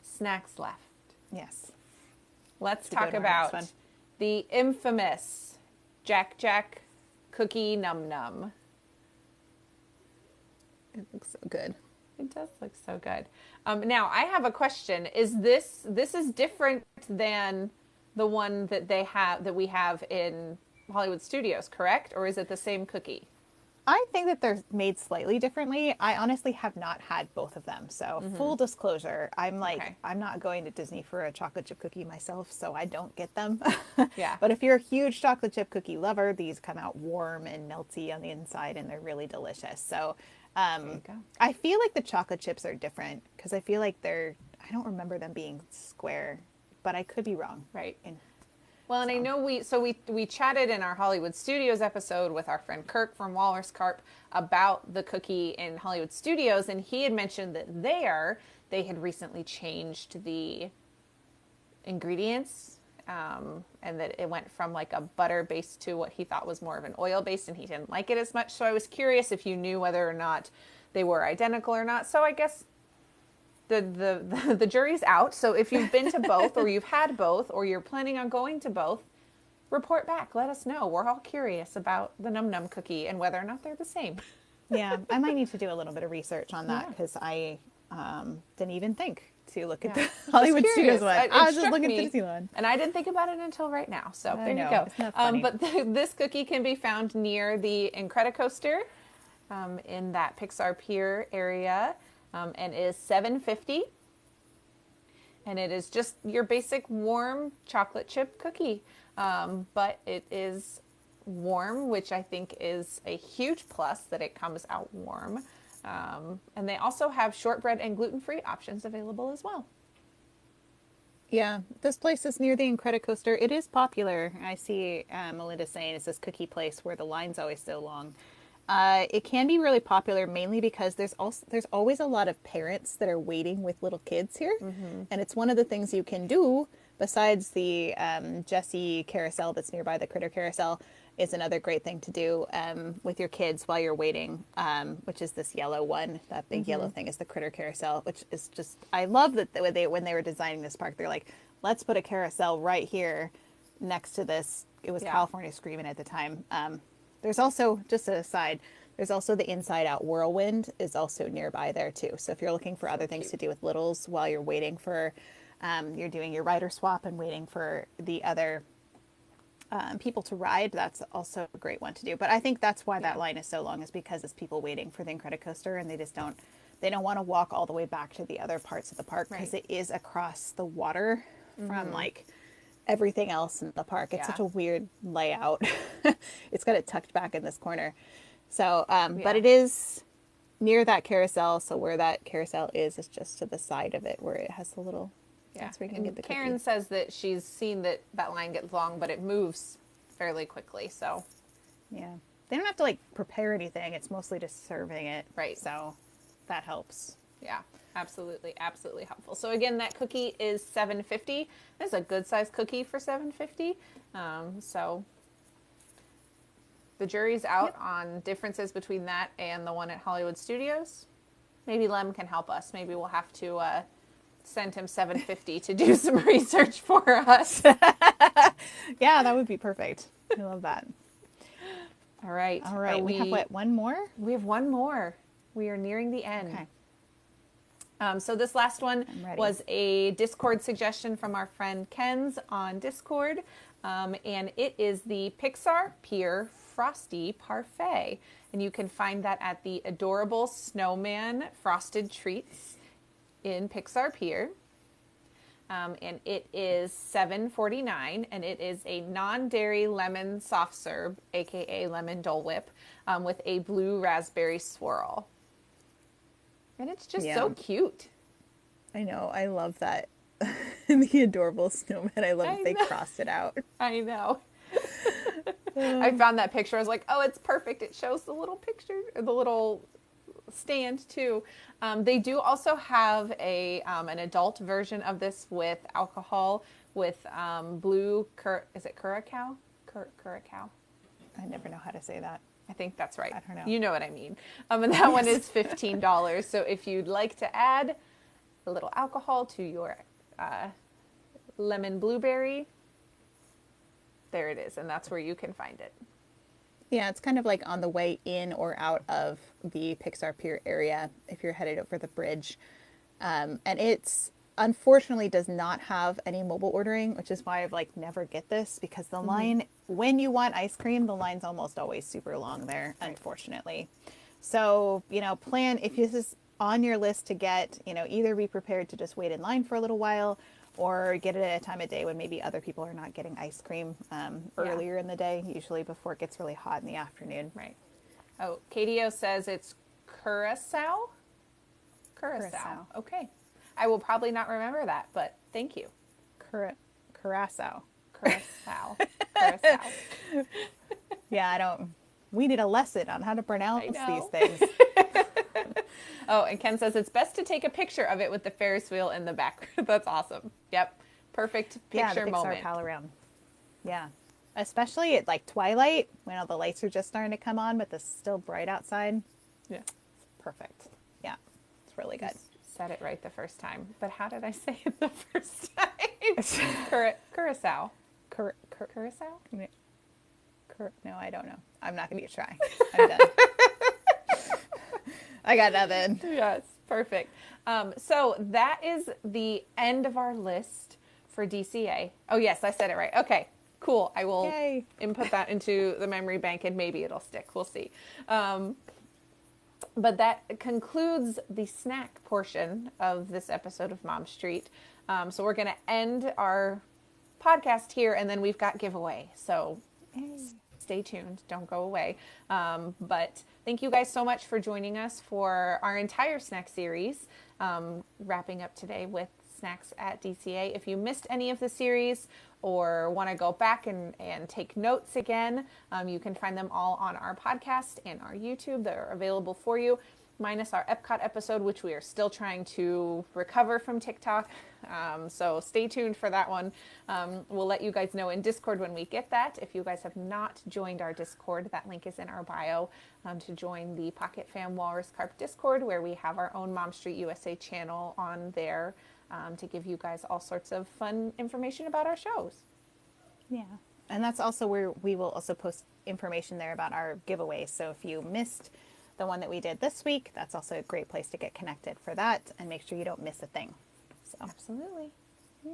S1: snacks left.
S2: Yes.
S1: Let's
S2: Should we go
S1: talk
S2: to our next
S1: about
S2: one?
S1: the infamous Jack Jack Cookie Num Num.
S2: It looks so good.
S1: It does look so good. Now I have a question. Is this is different than the one that we have in Hollywood Studios, correct? Or is it the same cookie?
S2: I think that they're made slightly differently. I honestly have not had both of them. So full disclosure, I'm I'm not going to Disney for a chocolate chip cookie myself, so I don't get them.
S1: Yeah.
S2: But if you're a huge chocolate chip cookie lover, these come out warm and melty on the inside, and they're really delicious. So
S1: There you go.
S2: I feel like the chocolate chips are different, because I feel like I don't remember them being square, but I could be wrong.
S1: Right. Well, and I know we chatted in our Hollywood Studios episode with our friend Kirk from Walrus Carp about the cookie in Hollywood Studios, and he had mentioned that they had recently changed the ingredients, and that it went from like a butter base to what he thought was more of an oil base, and he didn't like it as much. So I was curious if you knew whether or not they were identical or not. So I guess the jury's out. So if you've been to both, or you've had both, or you're planning on going to both, report back. Let us know. We're all curious about the Num Num cookie and whether or not they're the same.
S2: Yeah, I might need to do a little bit of research on that, because I didn't even think to look at the Hollywood Studios one.
S1: It
S2: I was just
S1: struck
S2: looking
S1: me,
S2: at Disneyland.
S1: and I didn't think about it until right now. So there
S2: know.
S1: you go.
S2: Isn't that funny?
S1: But this cookie can be found near the Incredicoaster in that Pixar Pier area, and is $7.50. And it is just your basic warm chocolate chip cookie. But it is warm, which I think is a huge plus, that it comes out warm. And they also have shortbread and gluten-free options available as well.
S2: Yeah, this place is near the Incredicoaster. It is popular. I see Melinda saying it's this cookie place where the line's always so long. It can be really popular, mainly because there's always a lot of parents that are waiting with little kids here, and it's one of the things you can do besides the Jessie carousel that's nearby, the Critter Carousel. Is another great thing to do with your kids while you're waiting, which is this yellow one. That big yellow thing is the Critter Carousel, which is just, I love that when they were designing this park, they're like, let's put a carousel right here next to this. It was California Screamin' at the time. There's also, just an aside, there's also the Inside Out Whirlwind is also nearby there too. So if you're looking for other things to do with littles while you're waiting for, you're doing your rider swap and waiting for the other people to ride, that's also a great one to do. But I think that's why that line is so long, is because it's people waiting for the Incredicoaster, and they just don't they don't want to walk all the way back to the other parts of the park because
S1: Right.
S2: it is across the water from like everything else in the park. It's
S1: Yeah.
S2: such a weird layout. It's got it tucked back in this corner. So, but
S1: Yeah.
S2: it is near that carousel. So where that carousel is just to the side of it where it has the little,
S1: Yeah.
S2: that's where you can
S1: And
S2: get the
S1: Karen
S2: cookie.
S1: says that she's seen that that line gets long, but it moves fairly quickly. So,
S2: Yeah. They don't have to like prepare anything. It's mostly just serving it.
S1: Right.
S2: So that helps.
S1: yeah, absolutely, absolutely helpful. So again, that cookie is $7.50. That's a good sized cookie for $7.50. So the jury's out on differences between that and the one at Hollywood Studios. Maybe Lem can help us. Maybe we'll have to send him $7.50 to do some research for us.
S2: Yeah, that would be perfect. I love that.
S1: All right.
S2: All right. We have what, one more?
S1: We have one more. We are nearing the end.
S2: Okay.
S1: So this last one
S2: I'm ready.
S1: was a Discord suggestion from our friend Ken's on Discord. And it is the Pixar Pier Frosty Parfait. And you can find that at the Adorable Snowman Frosted Treats in Pixar Pier. And it is $7.49, and it is a non-dairy lemon soft serve, aka lemon Dole Whip, with a blue raspberry swirl. And it's just so
S2: Yeah.
S1: cute.
S2: I know. I love that. The adorable snowman. I love
S1: I
S2: that they
S1: know.
S2: crossed it out.
S1: I know. I found that picture. I was like, oh, it's perfect. It shows the little picture, the little stand too. They do also have an adult version of this with alcohol with blue, is it curacao? Curacao.
S2: I never know how to say that.
S1: I think that's right.
S2: I don't know.
S1: You know what I mean. And that one is $15. So if you'd like to add a little alcohol to your lemon blueberry, there it is. And that's where you can find it.
S2: Yeah, it's kind of like on the way in or out of the Pixar Pier area if you're headed over the bridge. And it's unfortunately does not have any mobile ordering, which is why I've like never get this because the line, when you want ice cream, the line's almost always super long there, unfortunately. So, plan if this is on your list to get, either be prepared to just wait in line for a little while or get it at a time of day when maybe other people are not getting ice cream earlier in the day, usually before it gets really hot in the afternoon.
S1: Right. Oh, KDO says it's Curacao? Curacao. Okay. I will probably not remember that, but thank you.
S2: Curacao.
S1: Curacao. Curacao.
S2: Yeah, we need a lesson on how to pronounce these things.
S1: Oh, and Ken says it's best to take a picture of it with the Ferris wheel in the back. That's awesome. Yep. Perfect picture
S2: the Pixar
S1: moment.
S2: pal around. Yeah. Especially at like twilight when all the lights are just starting to come on, but it's still bright outside.
S1: Yeah.
S2: Perfect. Yeah. It's really good.
S1: Said it right the first time. But how did I say it the first time? Curacao. Curacao?
S2: No, I don't know. I'm not going to try. I'm done. I got nothing.
S1: Yes, perfect. So that is the end of our list for DCA. Oh, yes, I said it right. Okay, cool. I will input that into the memory bank and maybe it'll stick. We'll see. But that concludes the snack portion of this episode of Mom Street. So we're going to end our podcast here and then we've got giveaway. So stay tuned. Don't go away. But thank you guys so much for joining us for our entire snack series. Wrapping up today with snacks at DCA. If you missed any of the series or want to go back and take notes again, you can find them all on our podcast and our YouTube that are available for you, minus our Epcot episode, which we are still trying to recover from TikTok. So stay tuned for that one. We'll let you guys know in Discord when we get that. If you guys have not joined our Discord, that link is in our bio to join the Pocket Fam Walrus Carp Discord, where we have our own Mom Street USA channel on there to give you guys all sorts of fun information about our shows.
S2: Yeah. And that's also where we will also post information there about our giveaways. So if you missed the one that we did this week, that's also a great place to get connected for that and make sure you don't miss a thing. So
S1: Absolutely.
S2: yeah.